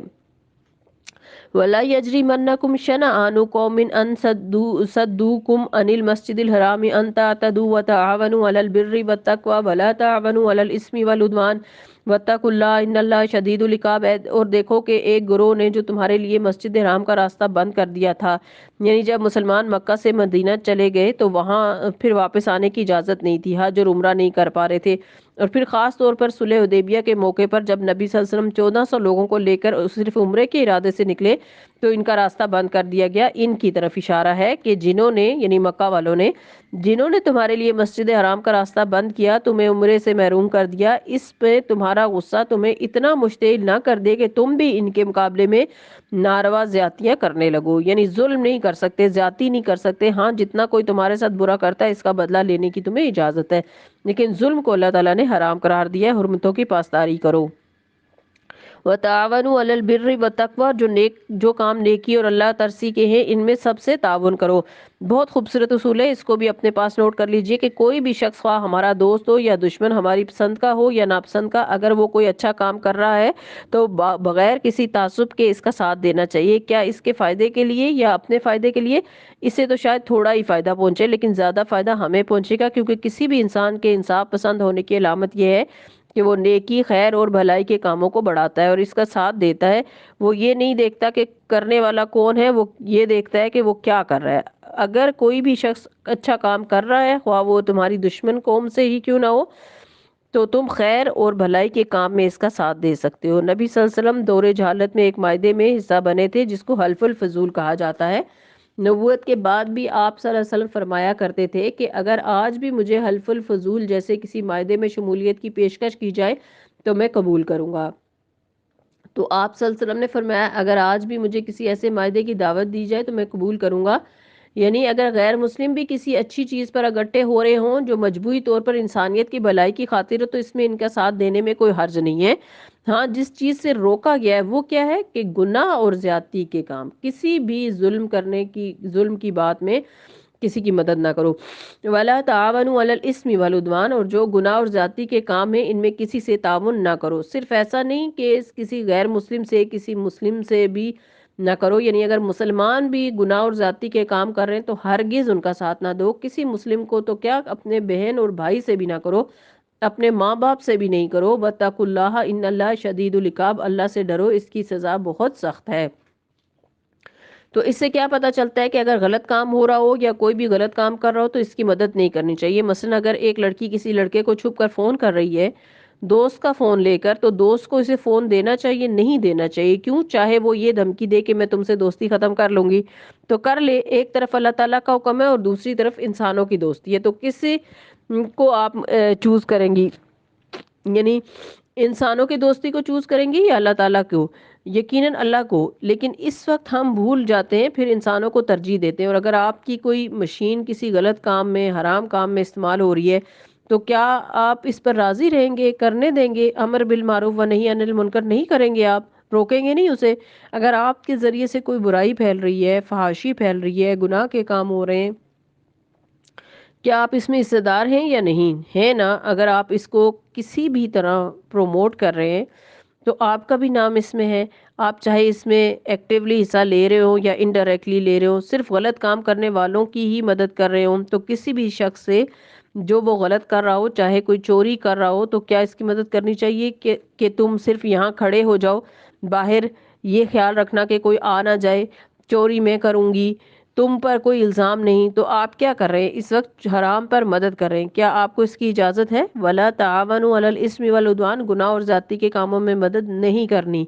وَلَا يَجْرِمَنَّكُمْ شَنَآنُ قَوْمٍ أَن صَدُّوكُمْ عَنِ الْمَسْجِدِ الْحَرَامِ أَن تَعْتَدُوا وَتَعَاوَنُوا عَلَى الْبِرِّ وَالتَّقْوَىٰ وَلَا تَعَاوَنُوا عَلَى الْإِثْمِ وَالْعُدْوَانِ وَاتَّقُوا اللَّهَ إِنَّ اللَّهَ شَدِيدُ الْعِقَابِ۔ اور دیکھو کہ ایک گروہ نے جو تمہارے لیے مسجد حرام کا راستہ بند کر دیا تھا، یعنی جب مسلمان مکہ سے مدینہ چلے گئے تو وہاں پھر واپس آنے کی اجازت نہیں تھی، حج اور عمرہ نہیں کر پا رہے تھے، اور پھر خاص طور پر صلح حدیبیہ کے موقع پر جب نبی صلی اللہ علیہ وسلم 1400 لوگوں کو لے کر صرف عمرے کے ارادے سے نکلے تو ان کا راستہ بند کر دیا گیا۔ ان کی طرف اشارہ ہے کہ جنہوں نے یعنی مکہ والوں نے جنہوں نے تمہارے لیے مسجد حرام کا راستہ بند کیا، تمہیں عمرے سے محروم کر دیا، اس پہ تمہارا غصہ تمہیں اتنا مشتعل نہ کر دے کہ تم بھی ان کے مقابلے میں ناروا زیادتیاں کرنے لگو۔ یعنی ظلم نہیں کر سکتے، زیادتی نہیں کر سکتے، ہاں جتنا کوئی تمہارے ساتھ برا کرتا ہے اس کا بدلہ لینے کی تمہیں اجازت ہے، لیکن ظلم کو اللہ تعالیٰ نے حرام قرار دیا ہے۔ حرمتوں کی پاسداری کرو۔ وَتَعَاوَنُوا عَلَى الْبِرِّ وَالتَّقْوَىٰ، جو کام نیکی اور اللہ ترسی کے ہیں ان میں سب سے تعاون کرو۔ بہت خوبصورت اصول ہے، اس کو بھی اپنے پاس نوٹ کر لیجئے کہ کوئی بھی شخص خواہ ہمارا دوست ہو یا دشمن، ہماری پسند کا ہو یا ناپسند کا، اگر وہ کوئی اچھا کام کر رہا ہے تو بغیر کسی تعصب کے اس کا ساتھ دینا چاہیے، کیا اس کے فائدے کے لیے یا اپنے فائدے کے لیے۔ اسے تو شاید تھوڑا ہی فائدہ پہنچے لیکن زیادہ فائدہ ہمیں پہنچے گا، کیونکہ کسی بھی انسان کے انصاف پسند ہونے کی علامت یہ ہے کہ وہ نیکی، خیر اور بھلائی کے کاموں کو بڑھاتا ہے اور اس کا ساتھ دیتا ہے۔ وہ یہ نہیں دیکھتا کہ کرنے والا کون ہے، وہ یہ دیکھتا ہے کہ وہ کیا کر رہا ہے۔ اگر کوئی بھی شخص اچھا کام کر رہا ہے، خواہ وہ تمہاری دشمن قوم سے ہی کیوں نہ ہو، تو تم خیر اور بھلائی کے کام میں اس کا ساتھ دے سکتے ہو۔ نبی صلی اللہ علیہ وسلم دور جہالت میں ایک معاہدے میں حصہ بنے تھے جس کو حلف الفضول کہا جاتا ہے۔ نبوت کے بعد بھی آپ صلی اللہ علیہ وسلم فرمایا کرتے تھے کہ اگر آج بھی مجھے حلف الفضول جیسے کسی معاہدے میں شمولیت کی پیشکش کی جائے تو میں قبول کروں گا۔ تو آپ صلی اللہ علیہ وسلم نے فرمایا اگر آج بھی مجھے کسی ایسے معاہدے کی دعوت دی جائے تو میں قبول کروں گا، یعنی اگر غیر مسلم بھی کسی اچھی چیز پر اکٹھے ہو رہے ہوں جو مجموعی طور پر انسانیت کی بھلائی کی خاطر ہو تو اس میں ان کا ساتھ دینے میں کوئی حرج نہیں ہے۔ ہاں جس چیز سے روکا گیا ہے وہ کیا ہے کہ گناہ اور زیادتی کے کام، کسی بھی ظلم کی بات میں کسی کی مدد نہ کرو۔ وَلَا تَعَاوَنُوا عَلَى الْإِثْمِ وَالْعُدْوَانِ، اور جو گناہ اور زیادتی کے کام ہیں ان میں کسی سے تعاون نہ کرو۔ صرف ایسا نہیں کہ کسی غیر مسلم سے، کسی مسلم سے بھی نہ کرو، یعنی اگر مسلمان بھی گناہ اور زیادتی کے کام کر رہے ہیں تو ہرگز ان کا ساتھ نہ دو۔ کسی مسلم کو تو کیا اپنے بہن اور بھائی سے بھی نہ کرو، اپنے ماں باپ سے بھی نہیں کرو۔ وَاتَّقُوا اللَّهَ إِنَّ اللَّهَ شَدِيدُ الْعِقَابِ، اللہ سے ڈرو، اس کی سزا بہت سخت ہے۔ تو اس سے کیا پتہ چلتا ہے کہ اگر غلط کام ہو رہا ہو یا کوئی بھی غلط کام کر رہا ہو تو اس کی مدد نہیں کرنی چاہیے۔ مثلا اگر ایک لڑکی کسی لڑکے کو چھپ کر فون کر رہی ہے دوست کا فون لے کر، تو دوست کو اسے فون دینا چاہیے؟ نہیں دینا چاہیے۔ کیوں؟ چاہے وہ یہ دھمکی دے کہ میں تم سے دوستی ختم کر لوں گی تو کر لے، ایک طرف اللہ تعالیٰ کا حکم ہے اور دوسری طرف انسانوں کی دوستی ہے، تو کسی کو آپ چوز کریں گی؟ یعنی انسانوں کی دوستی کو چوز کریں گی یا اللہ تعالیٰ کو؟ یقیناً اللہ کو، لیکن اس وقت ہم بھول جاتے ہیں، پھر انسانوں کو ترجیح دیتے ہیں۔ اور اگر آپ کی کوئی مشین کسی غلط کام میں، حرام کام میں استعمال ہو رہی ہے تو کیا آپ اس پر راضی رہیں گے؟ کرنے دیں گے؟ امر بالمعروف و نہی عن المنکر نہیں کریں گے؟ آپ روکیں گے نہیں اسے؟ اگر آپ کے ذریعے سے کوئی برائی پھیل رہی ہے، فحاشی پھیل رہی ہے، گناہ کے کام ہو رہے ہیں، کیا آپ اس میں حصہ دار ہیں یا نہیں ہے نا؟ اگر آپ اس کو کسی بھی طرح پروموٹ کر رہے ہیں تو آپ کا بھی نام اس میں ہے۔ آپ چاہے اس میں ایکٹیولی حصہ لے رہے ہو یا انڈائریکٹلی لے رہے ہو، صرف غلط کام کرنے والوں کی ہی مدد کر رہے ہو، تو کسی بھی شخص سے جو وہ غلط کر رہا ہو، چاہے کوئی چوری کر رہا ہو، تو کیا اس کی مدد کرنی چاہیے کہ تم صرف یہاں کھڑے ہو جاؤ، باہر یہ خیال رکھنا کہ کوئی آ نہ جائے، چوری میں کروں گی، تم پر کوئی الزام نہیں؟ تو آپ کیا کر رہے ہیں؟ اس وقت حرام پر مدد کر رہے ہیں۔ کیا آپ کو اس کی اجازت ہے؟ وَلَا تَعَاوَنُوا عَلَى الْإِثْمِ وَالْعُدْوَانِ، گناہ اور زیادتی کے کاموں میں مدد نہیں کرنی۔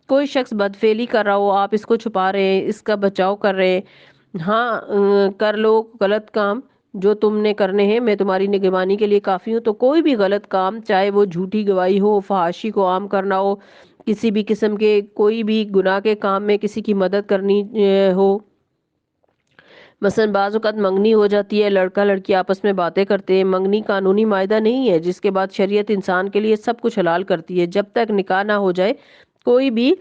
کوئی شخص بدفعلی کر رہا ہو، آپ اس کو چھپا رہے ہیں، اس کا بچاؤ کر رہے ہیں، ہاں کر لو غلط کام جو تم نے کرنے ہیں، میں تمہاری نگہبانی کے لیے کافی ہوں۔ تو کوئی بھی غلط کام، چاہے وہ جھوٹی گواہی ہو، فحاشی کو عام کرنا ہو، کسی بھی قسم کے کوئی بھی گناہ کے کام میں کسی کی مدد کرنی ہو، مثلا بعض اوقات منگنی ہو جاتی ہے، لڑکا لڑکی آپس میں باتیں کرتے ہیں، منگنی قانونی معاہدہ نہیں ہے جس کے بعد شریعت انسان کے لیے سب کچھ حلال کرتی ہے، جب تک نکاح نہ ہو جائے کوئی بھی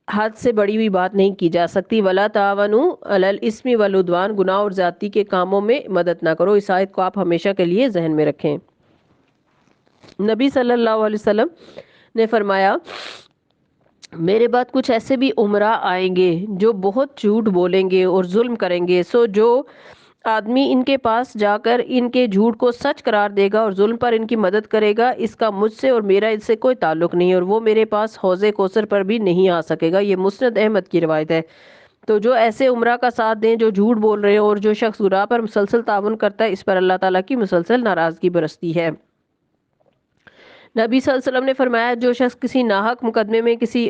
حد سے بڑی ہوئی بات نہیں کی جا سکتی۔ وَلَا تَعَاوَنُوا عَلَى الْإِثْمِ وَالْعُدْوَانِ، گناہ اور زیادتی کے کاموں میں مدد نہ کرو۔ اس آیت کو آپ ہمیشہ کے لیے ذہن میں رکھیں۔ نبی صلی اللہ علیہ وسلم نے فرمایا میرے بعد کچھ ایسے بھی امراء آئیں گے جو بہت جھوٹ بولیں گے اور ظلم کریں گے، سو جو آدمی ان کے پاس جا کر ان کے جھوٹ کو سچ قرار دے گا اور ظلم پر ان کی مدد کرے گا، اس کا مجھ سے اور میرا اس سے کوئی تعلق نہیں، اور وہ میرے پاس حوض کوثر پر بھی نہیں آ سکے گا۔ یہ مسند احمد کی روایت ہے۔ تو جو ایسے امراء کا ساتھ دیں جو جھوٹ بول رہے ہیں اور جو شخص گناہ پر مسلسل تعاون کرتا ہے، اس پر اللہ تعالیٰ کی مسلسل ناراضگی برستی ہے۔ نبی صلی اللہ علیہ وسلم نے فرمایا جو شخص کسی ناحق مقدمے میں کسی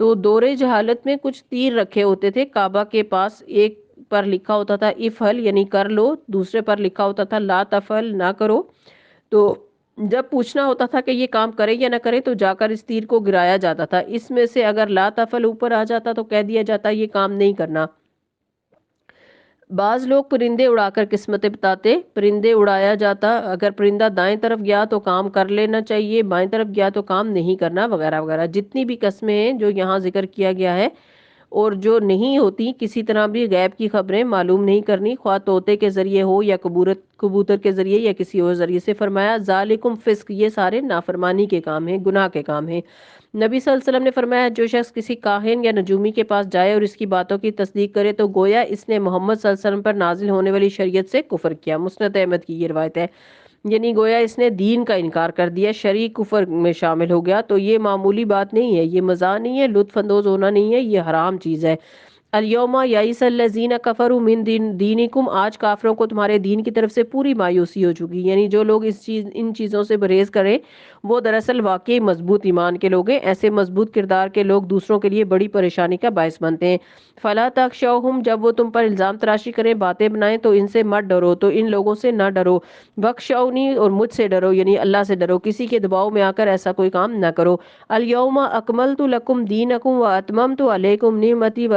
تو دورے جہالت میں کچھ تیر رکھے ہوتے تھے کعبہ کے پاس، ایک پر لکھا ہوتا تھا افعل یعنی کر لو، دوسرے پر لکھا ہوتا تھا لا تفعل نہ کرو۔ تو جب پوچھنا ہوتا تھا کہ یہ کام کرے یا نہ کرے تو جا کر اس تیر کو گرایا جاتا تھا، اس میں سے اگر لا تفعل اوپر آ جاتا تو کہہ دیا جاتا یہ کام نہیں کرنا۔ بعض لوگ پرندے اڑا کر قسمتیں بتاتے، پرندے اڑایا جاتا، اگر پرندہ دائیں طرف گیا تو کام کر لینا چاہیے، بائیں طرف گیا تو کام نہیں کرنا، وغیرہ وغیرہ۔ جتنی بھی قسمیں ہیں جو یہاں ذکر کیا گیا ہے اور جو نہیں ہوتی، کسی طرح بھی غیب کی خبریں معلوم نہیں کرنی، خواہ طوطے کے ذریعے ہو یا کبوتر کے ذریعے یا کسی اور ذریعے سے۔ فرمایا ذالکم فسق، یہ سارے نافرمانی کے کام ہیں، گناہ کے کام ہیں۔ نبی صلی اللہ علیہ وسلم نے فرمایا جو شخص کسی کاہن یا نجومی کے پاس جائے اور اس کی باتوں کی تصدیق کرے تو گویا اس نے محمد صلی اللہ علیہ وسلم پر نازل ہونے والی شریعت سے کفر کیا۔ مسند احمد کی یہ روایت ہے، یعنی گویا اس نے دین کا انکار کر دیا، شرعی کفر میں شامل ہو گیا۔ تو یہ معمولی بات نہیں ہے، یہ مزاح نہیں ہے، لطف اندوز ہونا نہیں ہے، یہ حرام چیز ہے۔ الیوم یئس الذین کفروا من دینکم، آج کافروں کو تمہارے دین کی طرف سے پوری مایوسی ہو چکی، یعنی جو لوگ ان چیزوں سے پرہیز کریں وہ دراصل واقعی مضبوط ایمان کے لوگ ہیں۔ ایسے مضبوط کردار کے لوگ دوسروں کے لیے بڑی پریشانی کا باعث بنتے ہیں۔ فلا تخشوہم، جب وہ تم پر الزام تراشی کریں، باتیں بنائیں تو ان سے مت ڈرو، تو ان لوگوں سے نہ ڈرو۔ وخشونی، اور مجھ سے ڈرو یعنی اللہ سے ڈرو، کسی کے دباؤ میں آ کر ایسا کوئی کام نہ کرو۔ الیوم اکملت لکم دینکم واتممت علیکم نعمتی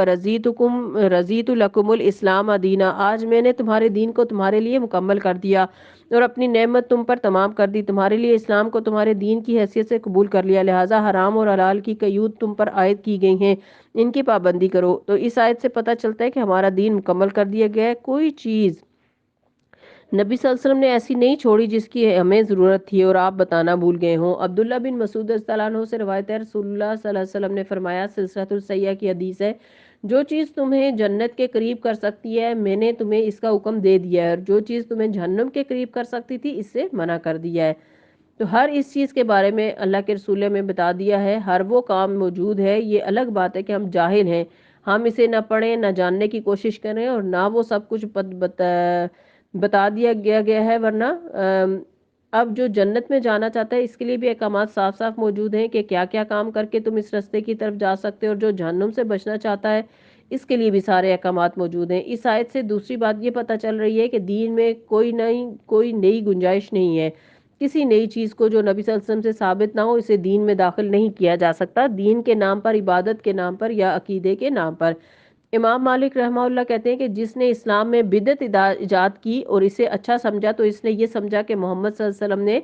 رضیت لکم الاسلام دینا، آج میں نے تمہارے دین کو تمہارے لیے مکمل کر دیا اور اپنی نعمت تم پر تمام کر دی، تمہارے لیے اسلام کو تمہارے دین کی حیثیت سے قبول کر لیا، لہٰذا حرام اور حلال کی قیود تم پر عائد کی گئی ہیں، ان کی پابندی کرو۔ تو اس آیت سے پتہ چلتا ہے کہ ہمارا دین مکمل کر دیا گیا ہے، کوئی چیز نبی صلی اللہ علیہ وسلم نے ایسی نہیں چھوڑی جس کی ہمیں ضرورت تھی اور آپ بتانا بھول گئے ہوں۔ عبداللہ بن مسعود رضی اللہ عنہ سے روایت ہے، رسول اللہ صلی اللہ علیہ وسلم نے فرمایا، سلسلۃ الصحیحہ کی حدیث ہے، جو چیز تمہیں جنت کے قریب کر سکتی ہے میں نے تمہیں اس کا حکم دے دیا ہے، اور جو چیز تمہیں جہنم کے قریب کر سکتی تھی اس سے منع کر دیا ہے۔ تو ہر اس چیز کے بارے میں اللہ کے رسول نے ہمیں بتا دیا ہے، ہر وہ کام موجود ہے۔ یہ الگ بات ہے کہ ہم جاہل ہیں، ہم اسے نہ پڑھیں نہ جاننے کی کوشش کریں اور نہ وہ سب کچھ بتا دیا گیا ہے، ورنہ اب جو جنت میں جانا چاہتا ہے اس کے لیے بھی احکامات صاف صاف موجود ہیں کہ کیا کیا کام کر کے تم اس راستے کی طرف جا سکتے ہو، اور جو جہنم سے بچنا چاہتا ہے اس کے لیے بھی سارے احکامات موجود ہیں۔ اس آیت سے دوسری بات یہ پتہ چل رہی ہے کہ دین میں کوئی نئی گنجائش نہیں ہے، کسی نئی چیز کو جو نبی صلی اللہ علیہ وسلم سے ثابت نہ ہو اسے دین میں داخل نہیں کیا جا سکتا، دین کے نام پر، عبادت کے نام پر یا عقیدے کے نام پر۔ امام مالک رحمہ اللہ کہتے ہیں کہ جس نے اسلام میں بدعت ایجاد کی اور اسے اچھا سمجھا تو اس نے یہ سمجھا کہ محمد صلی اللہ علیہ وسلم نے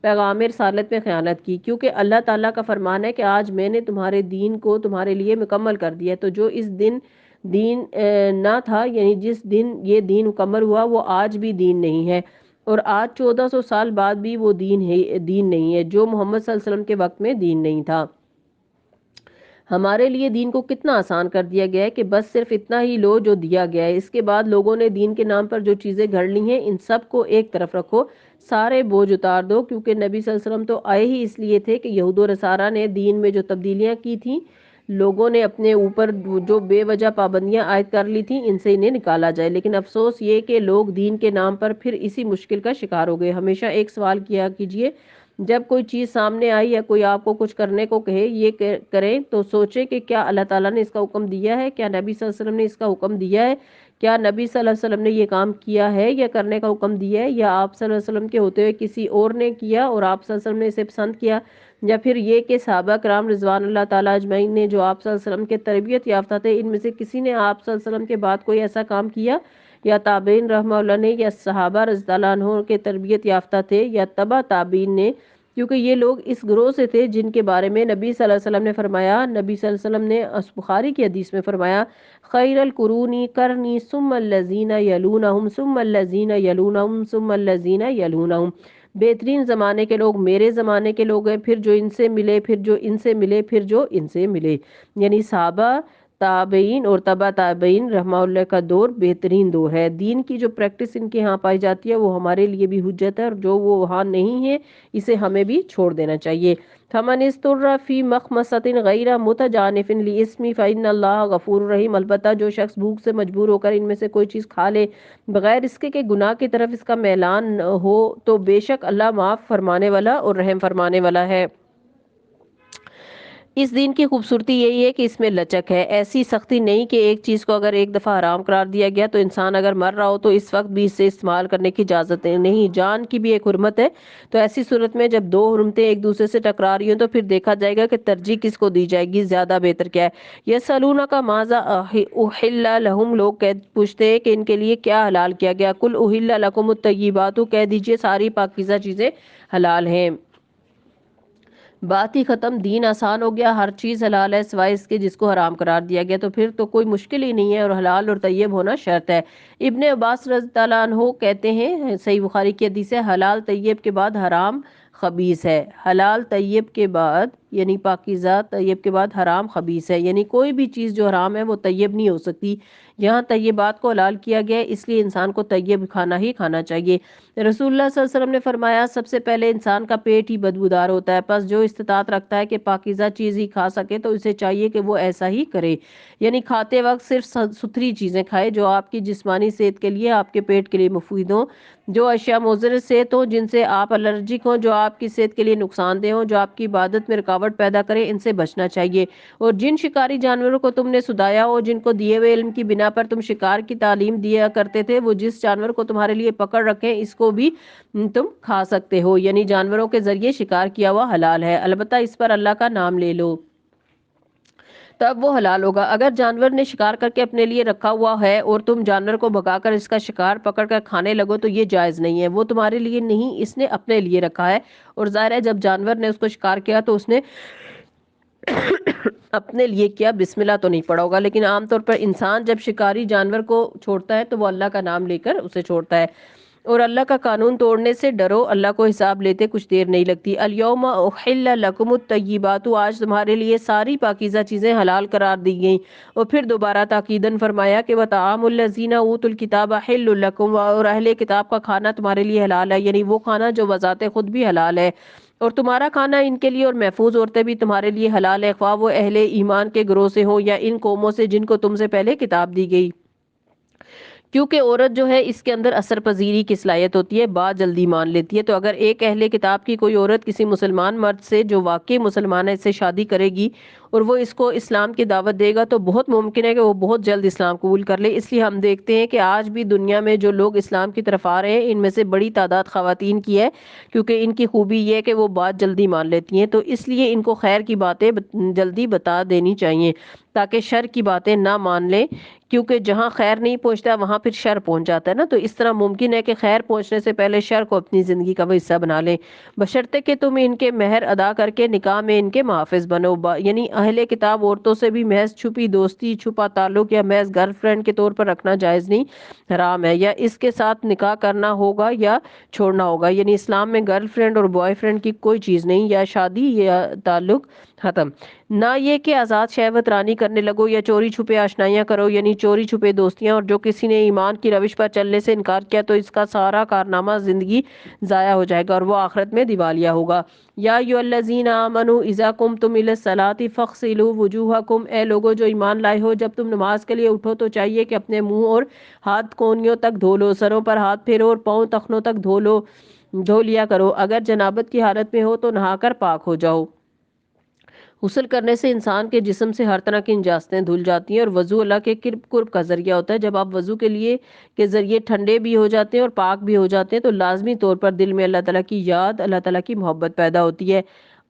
پیغام رسالت میں خیانت کی، کیونکہ اللہ تعالیٰ کا فرمان ہے کہ آج میں نے تمہارے دین کو تمہارے لیے مکمل کر دیا ہے۔ تو جو اس دن نہ تھا، یعنی جس دن یہ دین مکمل ہوا وہ آج بھی دین نہیں ہے، اور آج 1400 سال بعد بھی وہ دین نہیں ہے جو محمد صلی اللہ علیہ وسلم کے وقت میں دین نہیں تھا۔ ہمارے لیے دین کو کتنا آسان کر دیا گیا ہے کہ بس صرف اتنا ہی لو جو دیا گیا ہے، اس کے بعد لوگوں نے دین کے نام پر جو چیزیں گھڑ لی ہیں ان سب کو ایک طرف رکھو، سارے بوجھ اتار دو، کیونکہ نبی صلی اللہ علیہ وسلم تو آئے ہی اس لیے تھے کہ یہود و نصارہ نے دین میں جو تبدیلیاں کی تھیں، لوگوں نے اپنے اوپر جو بے وجہ پابندیاں عائد کر لی تھیں ان سے انہیں نکالا جائے، لیکن افسوس یہ کہ لوگ دین کے نام پر پھر اسی مشکل کا شکار ہو گئے۔ ہمیشہ ایک سوال کیا کیجئے، جب کوئی چیز سامنے آئی یا کوئی آپ کو کچھ کرنے کو کہے یہ کریں تو سوچیں کہ کیا اللہ تعالیٰ نے اس کا حکم دیا ہے، کیا نبی صلی اللہ علیہ وسلم نے اس کا حکم دیا ہے، کیا نبی صلی اللہ علیہ وسلم نے یہ کام کیا ہے یا کرنے کا حکم دیا ہے، یا آپ صلی اللہ علیہ وسلم کے ہوتے ہوئے کسی اور نے کیا اور آپ صلی اللہ علیہ وسلم نے اسے پسند کیا، یا پھر یہ کہ صحابہ کرام رضوان اللہ تعالیٰ اجمعین نے جو آپ صلی اللہ علیہ وسلم کے تربیت یافتہ تھے ان میں سے کسی نے آپ صلی اللہ علیہ وسلم کے بعد کوئی ایسا کام کیا، یا تابعین رحمہ اللہ نے، یا صحابہ رضی اللہ عنہ کے تربیت یافتہ تھے، یا تبع تابعین نے، کیونکہ یہ لوگ اس گروہ سے تھے جن کے بارے میں نبی صلی اللہ علیہ وسلم نے فرمایا، نبی صلی اللہ علیہ وسلم نے بخاری کی حدیث میں فرمایا، خیر القرون قرنی ثم الذین یلونہم ثم الذین یلونہم ثم الذین یلونہم، بہترین زمانے کے لوگ میرے زمانے کے لوگ ہیں، پھر جو ان سے ملے، پھر جو ان سے ملے، پھر جو ان سے ملے، یعنی صحابہ تابعین اور تبع تابعین رحمہ اللہ کا دور بہترین دور ہے۔ دین کی جو پریکٹس ان کے ہاں پائی جاتی ہے وہ ہمارے لیے بھی حجت ہے، اور جو وہ وہاں نہیں ہے اسے ہمیں بھی چھوڑ دینا چاہیے۔ فَمَنِ اسْتُرَّ فِي مَخْمَصَةٍ غَيْرَ مُتَجَانِفٍ لِإِثْمٍ فَإِنَّ اللَّهَ غَفُورٌ رَحِيمٌ، البتہ جو شخص بھوک سے مجبور ہو کر ان میں سے کوئی چیز کھا لے بغیر اس کے کہ گناہ کی طرف اس کا میلان ہو تو بے شک اللہ معاف فرمانے والا اور رحم فرمانے والا ہے۔ اس دین کی خوبصورتی یہی ہے کہ اس میں لچک ہے، ایسی سختی نہیں کہ ایک چیز کو اگر ایک دفعہ حرام قرار دیا گیا تو انسان اگر مر رہا ہو تو اس وقت بھی اسے استعمال کرنے کی اجازت نہیں، جان کی بھی ایک حرمت ہے۔ تو ایسی صورت میں جب دو حرمتیں ایک دوسرے سے ٹکرا رہی ہوں تو پھر دیکھا جائے گا کہ ترجیح کس کو دی جائے گی، زیادہ بہتر کیا ہے۔ یسألونک ماذا احل لہم، لوگ پوچھتے ہیں کہ ان کے لیے کیا حلال کیا گیا، قل احل لکم الطیبات، کہہ دیجئے ساری پاکیزہ چیزیں حلال ہیں۔ بات ہی ختم، دین آسان ہو گیا، ہر چیز حلال ہے سوائے اس کے جس کو حرام قرار دیا گیا، تو پھر تو کوئی مشکل ہی نہیں ہے، اور حلال اور طیب ہونا شرط ہے۔ ابن عباس رضی اللہ عنہ کہتے ہیں، صحیح بخاری کی حدیث ہے، حلال طیب کے بعد حرام خبیث ہے، حلال طیب کے بعد یعنی پاکیزہ طیب کے بعد حرام خبیث ہے، یعنی کوئی بھی چیز جو حرام ہے وہ طیب نہیں ہو سکتی۔ یہاں طیبات کو حلال کیا گیا ہے، اس لیے انسان کو طیب کھانا ہی کھانا چاہیے۔ رسول اللہ صلی اللہ علیہ وسلم نے فرمایا، سب سے پہلے انسان کا پیٹ ہی بدبودار ہوتا ہے، پس جو استطاعت رکھتا ہے کہ پاکیزہ چیز ہی کھا سکے تو اسے چاہیے کہ وہ ایسا ہی کرے، یعنی کھاتے وقت صرف ستھری چیزیں کھائے جو آپ کی جسمانی صحت کے لیے، آپ کے پیٹ کے لیے مفید ہوں۔ جو اشیاء مضر صحت ہوں، جن سے آپ الرجک ہوں، جو آپ کی صحت کے لیے نقصان دہ ہوں، جو آپ کی عبادت میں رکاوٹ پیدا کرے، ان سے بچنا چاہیے۔ اور جن شکاری جانوروں کو تم نے سدایا ہو، جن کو دیے ہوئے علم کی بنا پر تم شکار کی تعلیم دیا کرتے تھے، وہ جس جانور کو تمہارے لیے پکڑ رکھیں اس کو بھی تم کھا سکتے ہو، یعنی جانوروں کے ذریعے شکار کیا ہوا حلال ہے، البتہ اس پر اللہ کا نام لے لو تب وہ حلال ہوگا۔ اگر جانور نے شکار کر کے اپنے لیے رکھا ہوا ہے اور تم جانور کو بھگا کر اس کا شکار پکڑ کر کھانے لگو تو یہ جائز نہیں ہے، وہ تمہارے لیے نہیں، اس نے اپنے لیے رکھا ہے، اور ظاہر ہے جب جانور نے اس کو شکار کیا تو اس نے اپنے لیے کیا، بسم اللہ تو نہیں پڑا ہوگا، لیکن عام طور پر انسان جب شکاری جانور کو چھوڑتا ہے تو وہ اللہ کا نام لے کر اسے چھوڑتا ہے۔ اور اللہ کا قانون توڑنے سے ڈرو، اللہ کو حساب لیتے کچھ دیر نہیں لگتی۔ الیوم احل لکم الطیبات، آج تمہارے لیے ساری پاکیزہ چیزیں حلال قرار دی گئیں۔ اور پھر دوبارہ تاکیداً فرمایا کہ وطعام الذین اوتوا الکتاب حل لکم، اور اہل کتاب کا کھانا تمہارے لیے حلال ہے، یعنی وہ کھانا جو بذات خود بھی حلال ہے، اور تمہارا کھانا ان کے لیے، اور محفوظ عورتیں بھی تمہارے لیے حلال ہے، خواہ وہ اہل ایمان کے گروہ سے ہوں یا ان قوموں سے جن کو تم سے پہلے کتاب دی گئی، کیونکہ عورت جو ہے اس کے اندر اثر پذیری کی صلاحیت ہوتی ہے، بات جلدی مان لیتی ہے۔ تو اگر ایک اہل کتاب کی کوئی عورت کسی مسلمان مرد سے جو واقعی مسلمان ہے اس سے شادی کرے گی اور وہ اس کو اسلام کی دعوت دے گا تو بہت ممکن ہے کہ وہ بہت جلد اسلام قبول کر لے۔ اس لیے ہم دیکھتے ہیں کہ آج بھی دنیا میں جو لوگ اسلام کی طرف آ رہے ہیں ان میں سے بڑی تعداد خواتین کی ہے، کیونکہ ان کی خوبی یہ ہے کہ وہ بات جلدی مان لیتی ہیں، تو اس لیے ان کو خیر کی باتیں جلدی بتا دینی چاہیے تاکہ شر کی باتیں نہ مان لیں، کیونکہ جہاں خیر نہیں پہنچتا وہاں پھر شر پہنچ جاتا ہے نا، تو اس طرح ممکن ہے کہ خیر پہنچنے سے پہلے شر کو اپنی زندگی کا وہ حصہ بنا لیں، بشرطے کہ تم ان کے مہر ادا کر کے نکاح میں ان کے محافظ بنو۔ یعنی اہل کتاب عورتوں سے بھی محض چھپی دوستی، چھپا تعلق یا محض گرل فرینڈ کے طور پر رکھنا جائز نہیں، حرام ہے، یا اس کے ساتھ نکاح کرنا ہوگا یا چھوڑنا ہوگا، یعنی اسلام میں گرل فرینڈ اور بوائے فرینڈ کی کوئی چیز نہیں، یا شادی یا تعلق ختم، نہ یہ کہ آزاد شہوت رانی کرنے لگو یا چوری چھپے آشنائیاں کرو، یعنی چوری چھپے دوستیاں، اور جو کسی نے ایمان کی روش پر چلنے سے انکار کیا تو اس کا سارا کارنامہ زندگی ضائع ہو جائے گا اور وہ آخرت میں دیوالیہ ہوگا۔ یا ایھا الذین آمنوا اذا قمتم الی الصلاۃ فاغسلوا وجوہکم، اے لوگو جو ایمان لائے ہو جب تم نماز کے لیے اٹھو تو چاہیے کہ اپنے منہ اور ہاتھ کونیوں تک دھو لو، سروں پر ہاتھ پھیرو اور پاؤں ٹخنوں تک دھو لیا کرو، اگر جنابت کی حالت میں ہو تو نہا کر پاک ہو جاؤ۔ غسل کرنے سے انسان کے جسم سے ہر طرح کی نجاستیں دھل جاتی ہیں، اور وضو اللہ کے قرب کا ذریعہ ہوتا ہے۔ جب آپ وضو کے ذریعے ٹھنڈے بھی ہو جاتے ہیں اور پاک بھی ہو جاتے ہیں تو لازمی طور پر دل میں اللہ تعالیٰ کی یاد، اللہ تعالیٰ کی محبت پیدا ہوتی ہے۔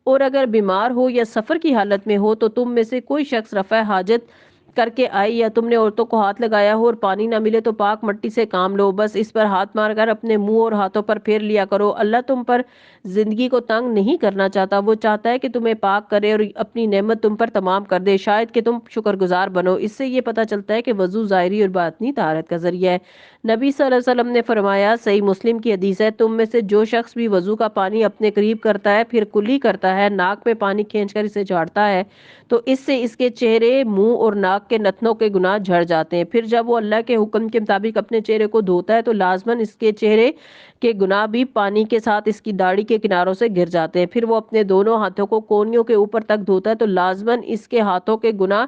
اور اگر بیمار ہو یا سفر کی حالت میں ہو تو تم میں سے کوئی شخص رفع حاجت کر کے آئی، یا تم نے عورتوں کو ہاتھ لگایا ہو اور پانی نہ ملے تو پاک مٹی سے کام لو، بس اس پر ہاتھ مار کر اپنے منہ اور ہاتھوں پر پھیر لیا کرو۔ اللہ تم پر زندگی کو تنگ نہیں کرنا چاہتا، وہ چاہتا ہے کہ تمہیں پاک کرے اور اپنی نعمت تم پر تمام کر دے، شاید کہ تم شکر گزار بنو۔ اس سے یہ پتہ چلتا ہے کہ وضو ظاہری اور باطنی طہارت کا ذریعہ ہے۔ نبی صلی اللہ علیہ وسلم نے فرمایا، صحیح مسلم کی حدیث ہے، تم میں سے جو شخص بھی وضو کا پانی اپنے قریب کرتا ہے پھر کلی کرتا ہے، ناک میں پانی کھینچ کر اسے جھاڑتا ہے تو اس سے اس کے چہرے، منہ اور ناک کے نتنوں کے گناہ جھڑ جاتے ہیں، پھر جب وہ اللہ کے حکم کے مطابق اپنے چہرے کو دھوتا ہے تو لازماً اس کے چہرے کے گناہ بھی پانی کے ساتھ اس کی داڑھی کے کناروں سے گر جاتے ہیں، پھر وہ اپنے دونوں ہاتھوں کو کونیوں کے اوپر تک دھوتا ہے تو لازماً اس کے ہاتھوں کے گناہ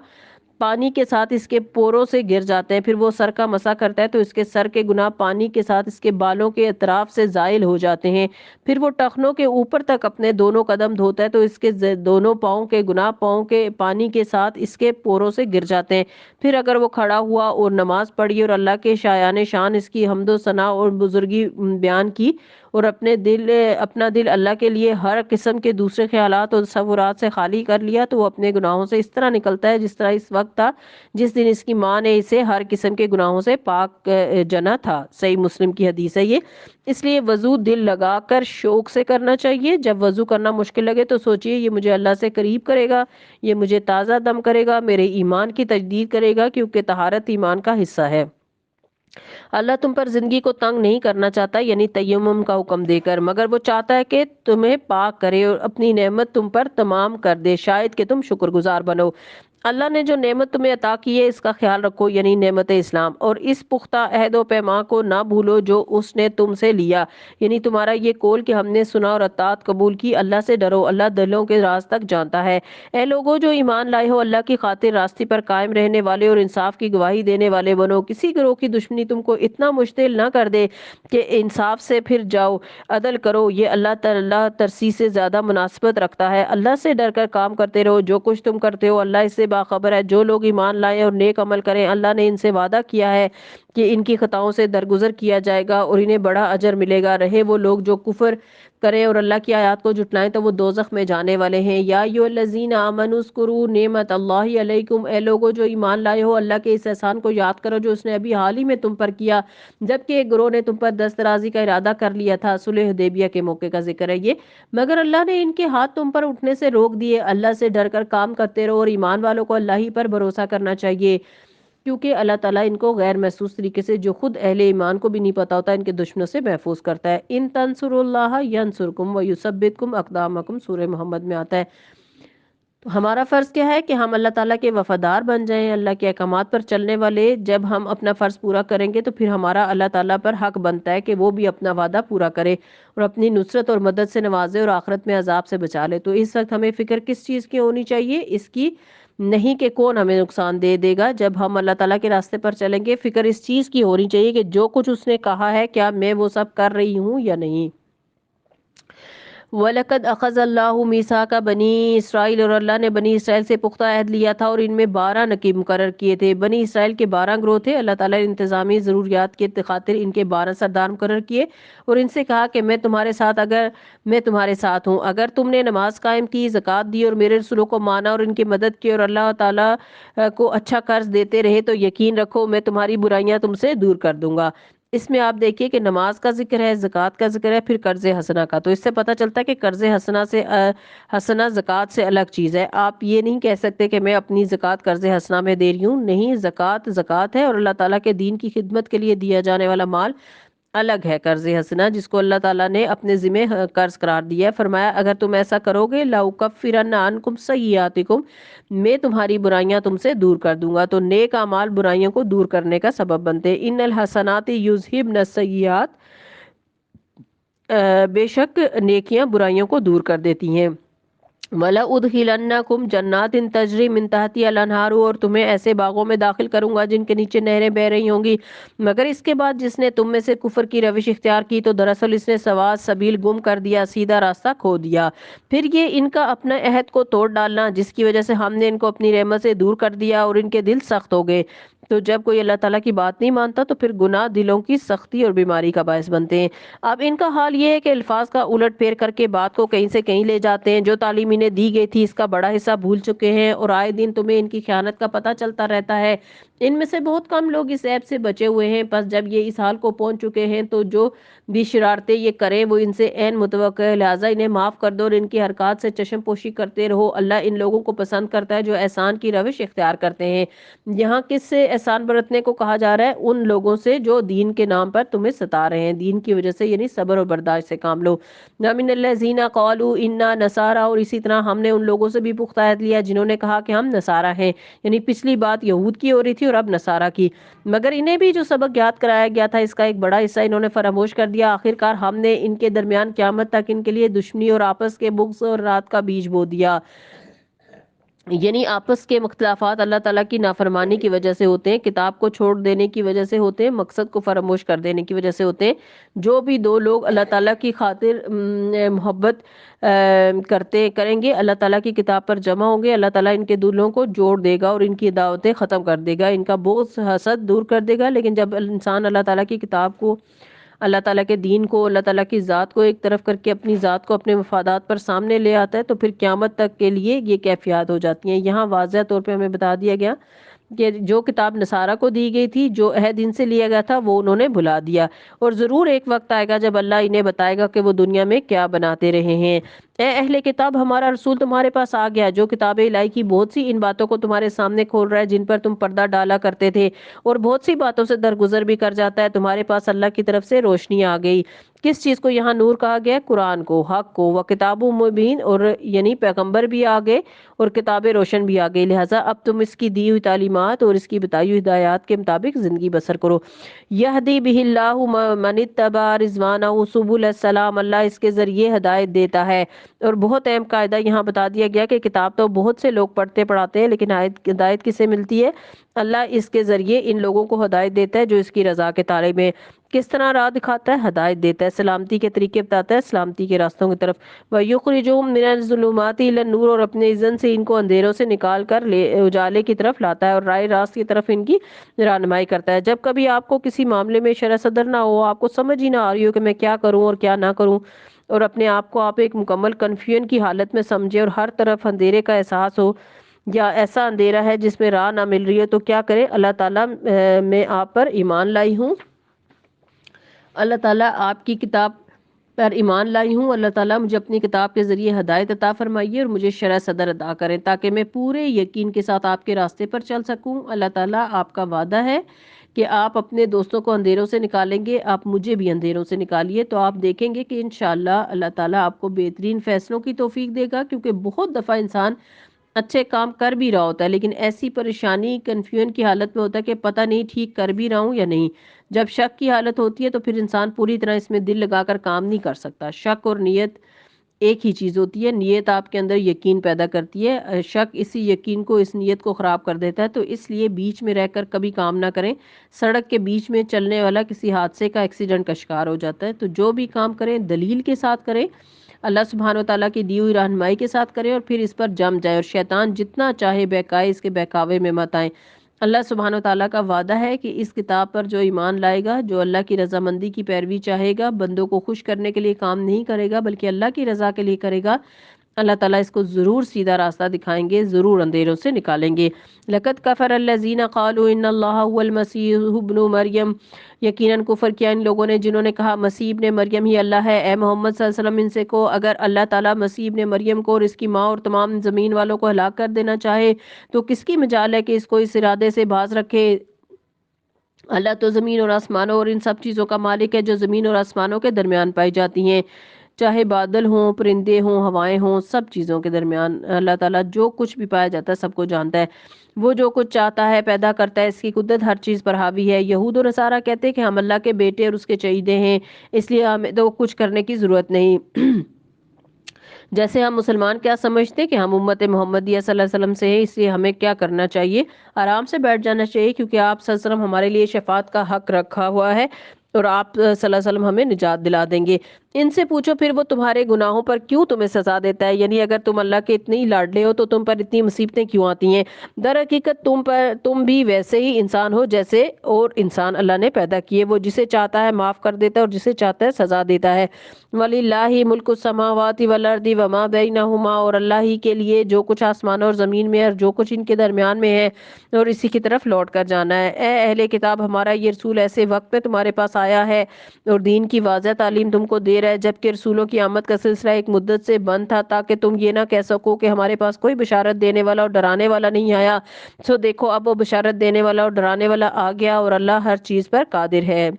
پانی کے ساتھ اس کے پوروں سے گر جاتے ہیں۔ پھر وہ سر کا مسح کرتا ہے تو اس کے سر کے گناہ پانی کے ساتھ اس کے بالوں کے اطراف سے زائل ہو جاتے ہیں۔ پھر وہ ٹخنوں کے اوپر تک اپنے دونوں قدم دھوتا ہے تو اس کے دونوں پاؤں کے گناہ پاؤں کے پانی کے ساتھ اس کے پوروں سے گر جاتے ہیں۔ پھر اگر وہ کھڑا ہوا اور نماز پڑھی اور اللہ کے شایان شان اس کی حمد و ثنا اور بزرگی بیان کی اور اپنا دل اللہ کے لیے ہر قسم کے دوسرے خیالات اور تصورات سے خالی کر لیا تو وہ اپنے گناہوں سے اس طرح نکلتا ہے جس طرح اس وقت تھا جس دن اس کی ماں نے اسے ہر قسم کے گناہوں سے پاک جنا تھا۔ صحیح مسلم کی حدیث ہے یہ۔ اس لیے وضو دل لگا کر شوق سے کرنا چاہیے۔ جب وضو کرنا مشکل لگے تو سوچئے یہ مجھے اللہ سے قریب کرے گا، یہ مجھے تازہ دم کرے گا، میرے ایمان کی تجدید کرے گا، کیونکہ طہارت ایمان کا حصہ ہے۔ اللہ تم پر زندگی کو تنگ نہیں کرنا چاہتا، یعنی تیمم کا حکم دے کر، مگر وہ چاہتا ہے کہ تمہیں پاک کرے اور اپنی نعمت تم پر تمام کر دے، شاید کہ تم شکر گزار بنو۔ اللہ نے جو نعمت تمہیں عطا کی ہے اس کا خیال رکھو، یعنی نعمت اسلام، اور اس پختہ عہد و پیمان کو نہ بھولو جو اس نے تم سے لیا، یعنی تمہارا یہ قول کہ ہم نے سنا اور اطاعت قبول کی۔ اللہ سے ڈرو، اللہ دلوں کے راز تک جانتا ہے۔ اے لوگو جو ایمان لائے ہو، اللہ کی خاطر راستے پر قائم رہنے والے اور انصاف کی گواہی دینے والے بنو۔ کسی گروہ کی دشمنی تم کو اتنا مشتعل نہ کر دے کہ انصاف سے پھر جاؤ، عدل کرو، یہ اللہ تعالیٰ ترسی سے زیادہ مناسبت رکھتا ہے۔ اللہ سے ڈر کر کام کرتے رہو، جو کچھ تم کرتے ہو اللہ اس سے باخبر ہے۔ جو لوگ ایمان لائیں اور نیک عمل کریں، اللہ نے ان سے وعدہ کیا ہے کہ ان کی خطاؤں سے درگزر کیا جائے گا اور انہیں بڑا اجر ملے گا۔ رہے وہ لوگ جو کفر کریں اور اللہ کی آیات کو جھٹلائیں تو وہ دوزخ میں جانے والے ہیں۔ یا ایھا الذین آمنوا اذکروا نعمت اللہ علیکم، اے لوگو جو ایمان لائے ہو اللہ کے اس احسان کو یاد کرو جو اس نے ابھی حال ہی میں تم پر کیا، جبکہ ایک گروہ نے تم پر دست درازی کا ارادہ کر لیا تھا۔ صلح حدیبیہ کے موقع کا ذکر ہے یہ، مگر اللہ نے ان کے ہاتھ تم پر اٹھنے سے روک دیے۔ اللہ سے ڈر کر کام کرتے رہو اور ایمان والوں کو اللہ ہی پر بھروسہ کرنا چاہیے، کیونکہ اللہ تعالیٰ ان کو غیر محسوس طریقے سے جو خود اہل ایمان کو بھی نہیں پتا ہوتا ان کے دشمنوں سے محفوظ کرتا ہے۔ ان تنصروا اللہ ینصرکم ویثبتکم اقدامکم، سورہ محمد میں آتا ہے۔ تو ہمارا فرض کیا ہے کہ ہم اللہ تعالیٰ کے وفادار بن جائیں، اللہ کے احکامات پر چلنے والے۔ جب ہم اپنا فرض پورا کریں گے تو پھر ہمارا اللہ تعالیٰ پر حق بنتا ہے کہ وہ بھی اپنا وعدہ پورا کرے اور اپنی نصرت اور مدد سے نوازے اور آخرت میں عذاب سے بچا لے۔ تو اس وقت ہمیں فکر کس چیز کی ہونی چاہیے؟ اس کی نہیں کہ کون ہمیں نقصان دے گا۔ جب ہم اللہ تعالیٰ کے راستے پر چلیں گے فکر اس چیز کی ہونی چاہیے کہ جو کچھ اس نے کہا ہے کیا میں وہ سب کر رہی ہوں یا نہیں۔ وَلَقَدْ أَخَذَ اللَّهُ مِيثَاقَ بَنِي اسرائیل، اور اللہ نے بنی اسرائیل سے پختہ عہد لیا تھا اور ان میں 12 نقیب مقرر کیے تھے۔ بنی اسرائیل کے 12 گروہ تھے۔ اللہ تعالیٰ نے انتظامی ضروریات کے خاطر ان کے 12 سردار مقرر کیے اور ان سے کہا کہ میں تمہارے ساتھ ہوں اگر تم نے نماز قائم کی، زکوٰۃ دی اور میرے رسولوں کو مانا اور ان کی مدد کی اور اللہ تعالیٰ کو اچھا قرض دیتے رہے تو یقین رکھو میں تمہاری برائیاں تم سے دور کر دوں گا۔ اس میں آپ دیکھیے کہ نماز کا ذکر ہے، زکوٰۃ کا ذکر ہے، پھر قرض حسنہ کا۔ تو اس سے پتہ چلتا ہے کہ قرض حسنہ زکوٰۃ سے الگ چیز ہے۔ آپ یہ نہیں کہہ سکتے کہ میں اپنی زکوٰۃ قرض حسنہ میں دے رہی ہوں، نہیں، زکوٰۃ ہے اور اللہ تعالیٰ کے دین کی خدمت کے لیے دیا جانے والا مال الگ ہے۔ قرض حسنہ جس کو اللہ تعالیٰ نے اپنے ذمہ قرض قرار دیا ہے، فرمایا اگر تم ایسا کرو گے لَأُكَفِّرَنَّ عَنْكُمْ سَيِّئَاتِكُمْ، میں تمہاری برائیاں تم سے دور کر دوں گا۔ تو نیک اعمال برائیوں کو دور کرنے کا سبب بنتے ہیں۔ ان الحسنات یذہبن السیئات، بے شک نیکیاں برائیوں کو دور کر دیتی ہیں۔ وَلَأُدْخِلَنَّكُمْ جَنَّاتٍ تَجْرِي مِن تَحْتِهَا الْأَنْهَارُ، اور تمہیں ایسے باغوں میں داخل کروں گا جن کے نیچے نہریں بہہ رہی ہوں گی۔ مگر اس کے بعد جس نے تم میں سے کفر کی روش اختیار کی تو دراصل اس نے سواء سبیل گم کر دیا، سیدھا راستہ کھو دیا۔ پھر یہ ان کا اپنا عہد کو توڑ ڈالنا جس کی وجہ سے ہم نے ان کو اپنی رحمت سے دور کر دیا اور ان کے دل سخت ہو گئے۔ تو جب کوئی اللہ تعالیٰ کی بات نہیں مانتا تو پھر گناہ دلوں کی سختی اور بیماری کا باعث بنتے ہیں۔ اب ان کا حال یہ ہے کہ الفاظ کا الٹ پھیر کر کے بات کو کہیں سے کہیں لے جاتے ہیں۔ جو تعلیم انہیں دی گئی تھی اس کا بڑا حصہ بھول چکے ہیں اور آئے دن تمہیں ان کی خیانت کا پتہ چلتا رہتا ہے۔ ان میں سے بہت کم لوگ اس عیب سے بچے ہوئے ہیں، پس جب یہ اس حال کو پہنچ چکے ہیں تو جو بھی شرارتیں یہ کریں وہ ان سے عین متوقع ہے، لہٰذا انہیں معاف کر دو اور ان کی حرکات سے چشم پوشی کرتے رہو۔ اللہ ان لوگوں کو پسند کرتا ہے جو احسان کی روش اختیار کرتے ہیں۔ یہاں کس سے احسان برتنے کو کہا جا رہا ہے؟ ان لوگوں سے جو دین کے نام پر تمہیں ستا رہے ہیں، دین کی وجہ سے، یعنی صبر اور برداشت سے کام لو۔ وَمِنَ الَّذِينَ قَالُوا إِنَّا نَصَارَىٰ، اور اسی طرح ہم نے ان لوگوں سے بھی پختہ عہد لیا جنہوں نے کہا کہ ہم نصارہ ہیں، یعنی پچھلی بات یہود کی ہو رہی تھی اور اب نصارہ کی، مگر انہیں بھی جو سبق یاد کرایا گیا تھا اس کا ایک بڑا حصہ انہوں نے فراموش کر دیا۔ آخرکار ہم نے ان کے درمیان قیامت تک ان کے لیے دشمنی اور آپس کے بغض اور رات کا بیج بو دیا۔ یعنی آپس کے اختلافات اللہ تعالیٰ کی نافرمانی کی وجہ سے ہوتے ہیں، کتاب کو چھوڑ دینے کی وجہ سے ہوتے ہیں، مقصد کو فراموش کر دینے کی وجہ سے ہوتے ہیں۔ جو بھی دو لوگ اللہ تعالیٰ کی خاطر محبت کریں گے، اللہ تعالیٰ کی کتاب پر جمع ہوں گے، اللہ تعالیٰ ان کے دلوں کو جوڑ دے گا اور ان کی دعوتیں ختم کر دے گا، ان کا بغض حسد دور کر دے گا۔ لیکن جب انسان اللہ تعالیٰ کی کتاب کو، اللہ تعالیٰ کے دین کو، اللہ تعالیٰ کی ذات کو ایک طرف کر کے اپنی ذات کو اپنے مفادات پر سامنے لے آتا ہے، تو پھر قیامت تک کے لیے یہ کیفیات ہو جاتی ہیں۔ یہاں واضح طور پہ ہمیں بتا دیا گیا کہ جو کتاب نصارہ کو دی گئی تھی، جو عہد ان سے لیا گیا تھا، وہ انہوں نے بھلا دیا، اور ضرور ایک وقت آئے گا جب اللہ انہیں بتائے گا کہ وہ دنیا میں کیا بناتے رہے ہیں۔ اے اہل کتاب، ہمارا رسول تمہارے پاس آ گیا جو کتاب الہی کی بہت سی ان باتوں کو تمہارے سامنے کھول رہا ہے جن پر تم پردہ ڈالا کرتے تھے، اور بہت سی باتوں سے درگزر بھی کر جاتا ہے۔ تمہارے پاس اللہ کی طرف سے روشنی آ گئی۔ کس چیز کو یہاں نور کہا گیا؟ قرآن کو، حق کو، وہ کتاب مبین، اور یعنی پیغمبر بھی آ گئے اور کتاب روشن بھی آ گئی، لہٰذا اب تم اس کی دی ہوئی تعلیمات اور اس کی بتائی ہوئی ہدایات کے مطابق زندگی بسر کرو۔ یہدی بہ اللہ من اتبع رضوانہ سبل السلام، اللہ اس کے ذریعے ہدایت دیتا ہے۔ اور بہت اہم قاعدہ یہاں بتا دیا گیا کہ کتاب تو بہت سے لوگ پڑھتے پڑھاتے ہیں، لیکن ہدایت کسے ملتی ہے؟ اللہ اس کے ذریعے ان لوگوں کو ہدایت دیتا ہے جو اس کی رضا کے طالب ہیں۔ کس طرح راہ دکھاتا ہے؟ ہدایت دیتا ہے، سلامتی کے طریقے بتاتا ہے، سلامتی کے راستوں کی طرف۔ وَيُخْرِجُهُم مِّنَ الظُّلُمَاتِ إِلَى النُّورِ، اور اپنے اذن سے ان کو اندھیروں سے نکال کر اجالے کی طرف لاتا ہے اور راہ راست کی طرف ان کی رہنمائی کرتا ہے۔ جب کبھی آپ کو کسی معاملے میں شرح صدر نہ ہو، آپ کو سمجھ ہی نہ آ رہی ہو کہ میں کیا کروں اور کیا نہ کروں، اور اپنے آپ کو آپ ایک مکمل کنفیوژن کی حالت میں سمجھے اور ہر طرف اندھیرے کا احساس ہو، یا ایسا اندھیرا ہے جس میں راہ نہ مل رہی ہے، تو کیا کرے؟ اللہ تعالیٰ میں آپ پر ایمان لائی ہوں، اللہ تعالیٰ آپ کی کتاب پر ایمان لائی ہوں، اللہ تعالیٰ مجھے اپنی کتاب کے ذریعے ہدایت عطا فرمائیے اور مجھے شرح صدر عطا کریں تاکہ میں پورے یقین کے ساتھ آپ کے راستے پر چل سکوں۔ اللہ تعالیٰ آپ کا وعدہ ہے کہ آپ اپنے دوستوں کو اندھیروں سے نکالیں گے، آپ مجھے بھی اندھیروں سے نکالیے، تو آپ دیکھیں گے کہ انشاءاللہ اللہ تعالیٰ آپ کو بہترین فیصلوں کی توفیق دے گا، کیونکہ بہت دفعہ انسان اچھے کام کر بھی رہا ہوتا ہے لیکن ایسی پریشانی کنفیوژن کی حالت میں ہوتا ہے کہ پتہ نہیں ٹھیک کر بھی رہا ہوں یا نہیں۔ جب شک کی حالت ہوتی ہے تو پھر انسان پوری طرح اس میں دل لگا کر کام نہیں کر سکتا۔ شک اور نیت ایک ہی چیز ہوتی ہے، نیت آپ کے اندر یقین پیدا کرتی ہے، شک اسی یقین کو، اس نیت کو خراب کر دیتا ہے، تو اس لیے بیچ میں رہ کر کبھی کام نہ کریں۔ سڑک کے بیچ میں چلنے والا کسی حادثے کا، ایکسیڈنٹ کا شکار ہو جاتا ہے، تو جو بھی کام کریں دلیل کے ساتھ کریں، اللہ سبحانہ و تعالیٰ کی دی ہوئی رہنمائی کے ساتھ کریں، اور پھر اس پر جم جائے، اور شیطان جتنا چاہے بہکائے، اس کے بہکاوے میں مت آئیں۔ اللہ سبحانہ و تعالیٰ کا وعدہ ہے کہ اس کتاب پر جو ایمان لائے گا، جو اللہ کی رضامندی کی پیروی چاہے گا، بندوں کو خوش کرنے کے لیے کام نہیں کرے گا بلکہ اللہ کی رضا کے لیے کرے گا، اللہ تعالیٰ اس کو ضرور سیدھا راستہ دکھائیں گے، ضرور اندھیروں سے نکالیں گے۔ لَقَدْ كَفَرَ الَّذِينَ قَالُوا إِنَّ اللَّهَ هُوَ الْمَسِيحُ ابْنُ مریم، یقیناً کفر کیا ان لوگوں نے جنہوں نے کہا مسیح ابن مریم ہی اللہ ہے۔ اے محمد صلی اللہ علیہ وسلم ان سے کو، اگر اللہ تعالیٰ مسیح ابن مریم کو اور اس کی ماں اور تمام زمین والوں کو ہلاک کر دینا چاہے تو کس کی مجال ہے کہ اس کو اس ارادے سے باز رکھے؟ اللہ تو زمین اور آسمانوں اور ان سب چیزوں کا مالک ہے جو زمین اور آسمانوں کے درمیان پائی جاتی ہیں، چاہے بادل ہوں، پرندے ہوں، ہوائیں ہوں، سب چیزوں کے درمیان اللہ تعالیٰ جو کچھ بھی پایا جاتا ہے سب کو جانتا ہے۔ وہ جو کچھ چاہتا ہے پیدا کرتا ہے، اس کی قدرت ہر چیز پر حاوی ہے۔ یہود و نصارہ کہتے ہیں کہ ہم اللہ کے بیٹے اور اس کے چہیدے ہیں، اس لیے ہمیں تو کچھ کرنے کی ضرورت نہیں۔ جیسے ہم مسلمان کیا سمجھتے ہیں کہ ہم امت محمدیہ صلی اللہ علیہ وسلم سے ہیں، اس لیے ہمیں کیا کرنا چاہیے؟ آرام سے بیٹھ جانا چاہیے، کیونکہ آپ صلی اللہ علیہ وسلم ہمارے لیے شفاعت کا حق رکھا ہوا ہے اور آپ صلی اللہ علیہ وسلم ہمیں نجات دلا دیں گے۔ ان سے پوچھو پھر وہ تمہارے گناہوں پر کیوں تمہیں سزا دیتا ہے؟ یعنی اگر تم اللہ کے اتنے ہی لاڈلے ہو تو تم پر اتنی مصیبتیں کیوں آتی ہیں؟ در حقیقت تم بھی ویسے ہی انسان ہو جیسے اور انسان اللہ نے پیدا کیے، وہ جسے چاہتا ہے معاف کر دیتا ہے اور جسے چاہتا ہے سزا دیتا ہے۔ وَلِلَّهِ مُلْكُ السَّمَاوَاتِ وَالْأَرْضِ وَمَا بَيْنَهُمَا، اور اللہ ہی کے لیے جو کچھ آسمانوں اور زمین میں ہے اور جو کچھ ان کے درمیان میں ہے، اور اسی کی طرف لوٹ کر جانا ہے۔ اے اہل کتاب، ہمارا یہ رسول ایسے وقت پہ تمہارے پاس آیا ہے اور دین کی واضح تعلیم تم کو دے رہا ہے، جبکہ رسولوں کی آمد کا سلسلہ ایک مدت سے بند تھا، تاکہ تم یہ نہ کہہ سکو کہ ہمارے پاس کوئی بشارت دینے والا اور ڈرانے والا نہیں آیا۔ سو دیکھو اب وہ بشارت دینے والا اور ڈرانے والا آ گیا، اور اللہ ہر چیز پر قادر ہے۔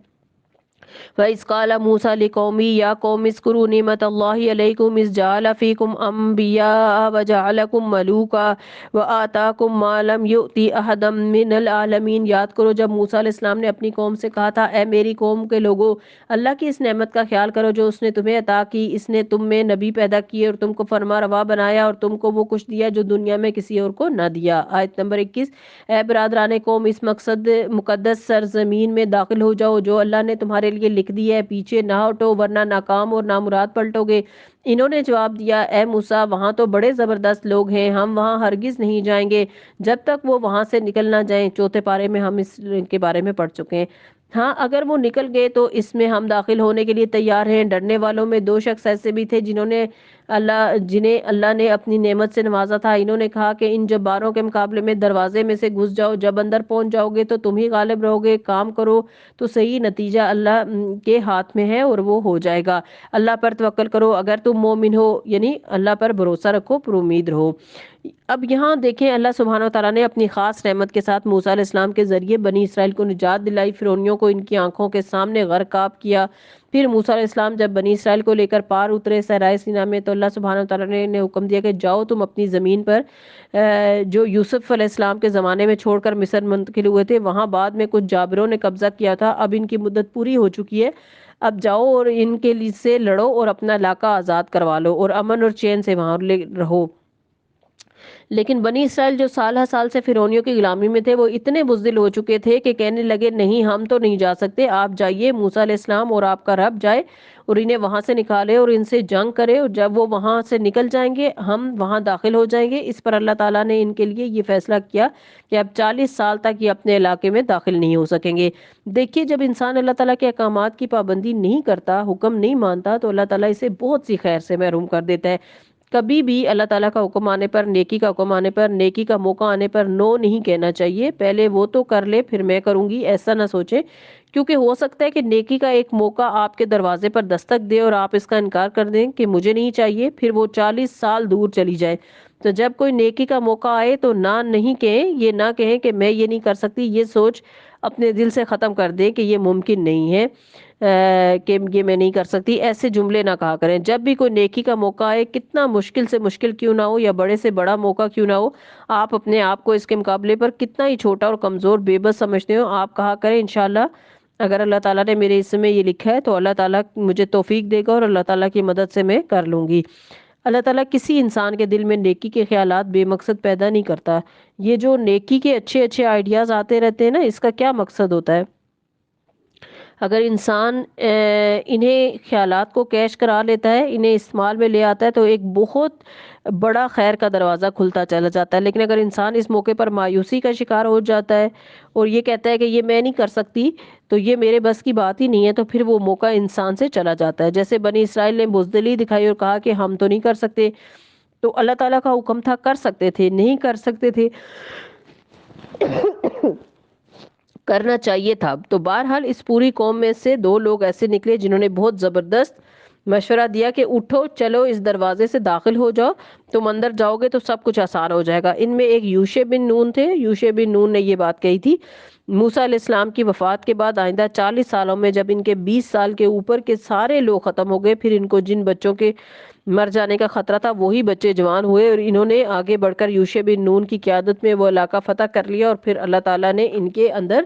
وَإِذْ قَالَ مُوسَىٰ لِقَوْمِهِ يَا قَوْمِ اذْكُرُوا نِعْمَتَ اللَّهِ عَلَيْكُمْ إِذْ جَعَلَ فِيكُمْ أَنْبِيَاءَ وَجَعَلَكُمْ مَلُوكًا وَآتَاكُمْ مَا لَمْ يُؤْتِ أَحَدًا مِّنَ الْعَالَمِينَ۔ یاد کرو جب موسیٰ علیہ السلام نے اپنی قوم سے کہا تھا، اے میری قوم کے لوگوں، اللہ کی اس نعمت کا خیال کرو جو اس نے تمہیں عطا کی۔ اس نے تم میں نبی پیدا کیے اور تم کو فرما روا بنایا اور تم کو وہ کچھ دیا جو دنیا میں کسی اور کو نہ دیا۔ آیت نمبر 21۔ اے برادران قوم، اس مقدس سرزمین میں داخل ہو جاؤ جو اللہ نے تمہارے لیے لکھ دی ہے، پیچھے نہ ہٹو ورنہ ناکام اور نامراد پلٹو گے۔ انہوں نے جواب دیا، اے موسیٰ، وہاں تو بڑے زبردست لوگ ہیں، ہم وہاں ہرگز نہیں جائیں گے جب تک وہ وہاں سے نکل نہ جائیں۔ چوتھے پارے میں ہم اس کے بارے میں پڑھ چکے ہیں۔ ہاں، اگر وہ نکل گئے تو اس میں ہم داخل ہونے کے لیے تیار ہیں۔ ڈرنے والوں میں دو شخص ایسے بھی تھے جنہیں اللہ نے اپنی نعمت سے نوازا تھا۔ انہوں نے کہا کہ ان جباروں کے مقابلے میں دروازے میں سے گھس جاؤ، جب اندر پہنچ جاؤ گے تو تم ہی غالب رہو گے، کام کرو تو صحیح، نتیجہ اللہ کے ہاتھ میں ہے اور وہ ہو جائے گا۔ اللہ پر توکل کرو اگر تم مومن ہو، یعنی اللہ پر بھروسہ رکھو، پر امید رہو۔ اب یہاں دیکھیں اللہ سبحانہ وتعالیٰ نے اپنی خاص رحمت کے ساتھ موسیٰ علیہ السلام کے ذریعے بنی اسرائیل کو نجات دلائی، فرعونیوں کو ان کی آنکھوں کے سامنے غرقاب کیا۔ پھر موسیٰ علیہ السلام جب بنی اسرائیل کو لے کر پار اترے صحرائے سینا میں تو اللہ سبحانہ وتعالیٰ نے حکم دیا کہ جاؤ تم اپنی زمین پر جو یوسف علیہ السلام کے زمانے میں چھوڑ کر مصر منتقل ہوئے تھے، وہاں بعد میں کچھ جابروں نے قبضہ کیا تھا، اب ان کی مدت پوری ہو چکی ہے، اب جاؤ اور ان کے لیے سے لڑو اور اپنا علاقہ آزاد کروا لو اور امن اور چین سے وہاں رہو۔ لیکن بنی اسرائیل جو سال ہر سال سے فرعونیوں کی غلامی میں تھے وہ اتنے بزدل ہو چکے تھے کہ کہنے لگے نہیں، ہم تو نہیں جا سکتے، آپ جائیے، موسیٰ علیہ السلام اور آپ کا رب جائے اور انہیں وہاں سے نکالے اور ان سے جنگ کرے، اور جب وہ وہاں سے نکل جائیں گے ہم وہاں داخل ہو جائیں گے۔ اس پر اللہ تعالیٰ نے ان کے لیے یہ فیصلہ کیا کہ اب 40 سال تک یہ اپنے علاقے میں داخل نہیں ہو سکیں گے۔ دیکھیے جب انسان اللہ تعالیٰ کے احکامات کی پابندی نہیں کرتا، حکم نہیں مانتا، تو اللہ تعالیٰ اسے بہت سی خیر سے محروم کر دیتا ہے۔ کبھی بھی اللہ تعالیٰ کا حکم آنے پر، نیکی کا حکم آنے پر، نیکی کا موقع آنے پر نو نہیں کہنا چاہیے۔ پہلے وہ تو کر لے پھر میں کروں گی، ایسا نہ سوچیں، کیونکہ ہو سکتا ہے کہ نیکی کا ایک موقع آپ کے دروازے پر دستک دے اور آپ اس کا انکار کر دیں کہ مجھے نہیں چاہیے، پھر وہ 40 سال دور چلی جائے۔ تو جب کوئی نیکی کا موقع آئے تو نہ نہیں کہیں، یہ نہ کہیں کہ میں یہ نہیں کر سکتی، یہ سوچ اپنے دل سے ختم کر دیں کہ یہ ممکن نہیں ہے کہ یہ میں نہیں کر سکتی، ایسے جملے نہ کہا کریں۔ جب بھی کوئی نیکی کا موقع آئے، کتنا مشکل سے مشکل کیوں نہ ہو یا بڑے سے بڑا موقع کیوں نہ ہو، آپ اپنے آپ کو اس کے مقابلے پر کتنا ہی چھوٹا اور کمزور بے بس سمجھتے ہو، آپ کہا کریں انشاءاللہ اگر اللہ تعالیٰ نے میرے اس میں یہ لکھا ہے تو اللہ تعالیٰ مجھے توفیق دے گا اور اللہ تعالیٰ کی مدد سے میں کر لوں گی۔ اللہ تعالیٰ کسی انسان کے دل میں نیکی کے خیالات بے مقصد پیدا نہیں کرتا۔ یہ جو نیکی کے اچھے اچھے آئیڈیاز آتے رہتے ہیں نا، اس کا کیا مقصد ہوتا ہے؟ اگر انسان انہیں خیالات کو کیش کرا لیتا ہے، انہیں استعمال میں لے آتا ہے تو ایک بہت بڑا خیر کا دروازہ کھلتا چلا جاتا ہے۔ لیکن اگر انسان اس موقع پر مایوسی کا شکار ہو جاتا ہے اور یہ کہتا ہے کہ یہ میں نہیں کر سکتی، تو یہ میرے بس کی بات ہی نہیں ہے، تو پھر وہ موقع انسان سے چلا جاتا ہے۔ جیسے بنی اسرائیل نے بزدلی دکھائی اور کہا کہ ہم تو نہیں کر سکتے، تو اللہ تعالیٰ کا حکم تھا کر سکتے تھے، نہیں کر سکتے تھے، کرنا چاہیے تھا۔ تو بہرحال اس پوری قوم میں سے 2 لوگ ایسے نکلے جنہوں نے بہت زبردست مشورہ دیا کہ اٹھو، چلو اس دروازے سے داخل ہو جاؤ، تم اندر جاؤ گے تو سب کچھ آسان ہو جائے گا۔ ان میں ایک یوشع بن نون تھے۔ یوشع بن نون نے یہ بات کہی تھی موسیٰ علیہ السلام کی وفات کے بعد آئندہ 40 سالوں میں جب ان کے 20 سال کے اوپر کے سارے لوگ ختم ہو گئے، پھر ان کو جن بچوں کے مر جانے کا خطرہ تھا وہی بچے جوان ہوئے اور انہوں نے آگے بڑھ کر یوشع بن نون کی قیادت میں وہ علاقہ فتح کر لیا، اور پھر اللہ تعالیٰ نے ان کے اندر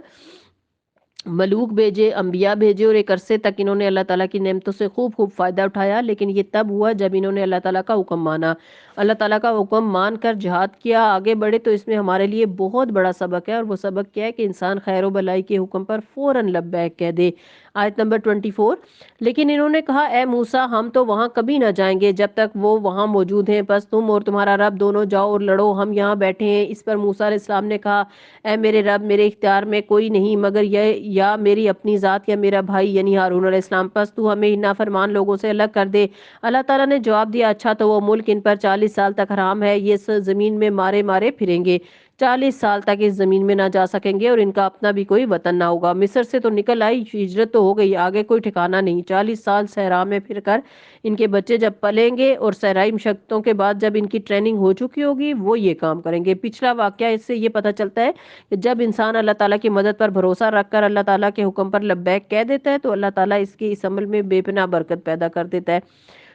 ملوک بھیجے، انبیاء بھیجے، اور ایک عرصے تک انہوں نے اللہ تعالیٰ کی نعمتوں سے خوب فائدہ اٹھایا۔ لیکن یہ تب ہوا جب انہوں نے اللہ تعالیٰ کا حکم مانا، اللہ تعالیٰ کا حکم مان کر جہاد کیا، آگے بڑھے۔ تو اس میں ہمارے لیے بہت بڑا سبق ہے، اور وہ سبق کیا ہے کہ انسان خیر و بلائی کے حکم پر فوراً لبیک کہہ دے۔ آیت نمبر 24۔ لیکن انہوں نے کہا اے موسیٰ ہم تو وہاں کبھی نہ جائیں گے جب تک وہ وہاں موجود ہیں، بس تم اور تمہارا رب دونوں جاؤ اور لڑو، ہم یہاں بیٹھے ہیں۔ اس پر موسیٰ علیہ السلام نے کہا اے میرے رب، میرے اختیار میں کوئی نہیں مگر یہ یا میری اپنی ذات یا میرا بھائی یعنی ہارون علیہ السلام، پس تو ہمیں نافرمان لوگوں سے الگ کر دے۔ اللہ تعالیٰ نے جواب دیا اچھا، تو وہ ملک ان پر 40 40 سال تک حرام ہے، یہ زمین میں مارے مارے پھریں گے، 40 سال تک اس زمین میں نہ جا سکیں گے اور ان کا اپنا بھی کوئی وطن نہ ہوگا۔ مصر سے تو نکل آئی، ہجرت تو ہو گئی، آگے کوئی ٹھکانہ نہیں، 40 سال صحرا میں پھر کر ان کے بچے جب پلیں گے اور صحرائی مشقتوں کے بعد جب ان کی ٹریننگ ہو چکی ہوگی وہ یہ کام کریں گے۔ پچھلا واقعہ اس سے یہ پتہ چلتا ہے کہ جب انسان اللہ تعالیٰ کی مدد پر بھروسہ رکھ کر اللہ تعالیٰ کے حکم پر لبیک کہہ دیتا ہے تو اللہ تعالیٰ اس کے اس عمل میں بے پناہ برکت پیدا کر دیتا ہے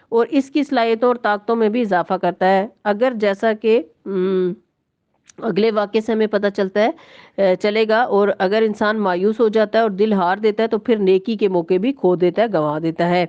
اور اس کی صلاحیتوں اور طاقتوں میں بھی اضافہ کرتا ہے۔ اگر جیسا کہ اگلے واقعے سے ہمیں پتہ چلتا ہے چلے گا، اور اگر انسان مایوس ہو جاتا ہے اور دل ہار دیتا ہے تو پھر نیکی کے موقع بھی کھو دیتا ہے، گنوا دیتا ہے۔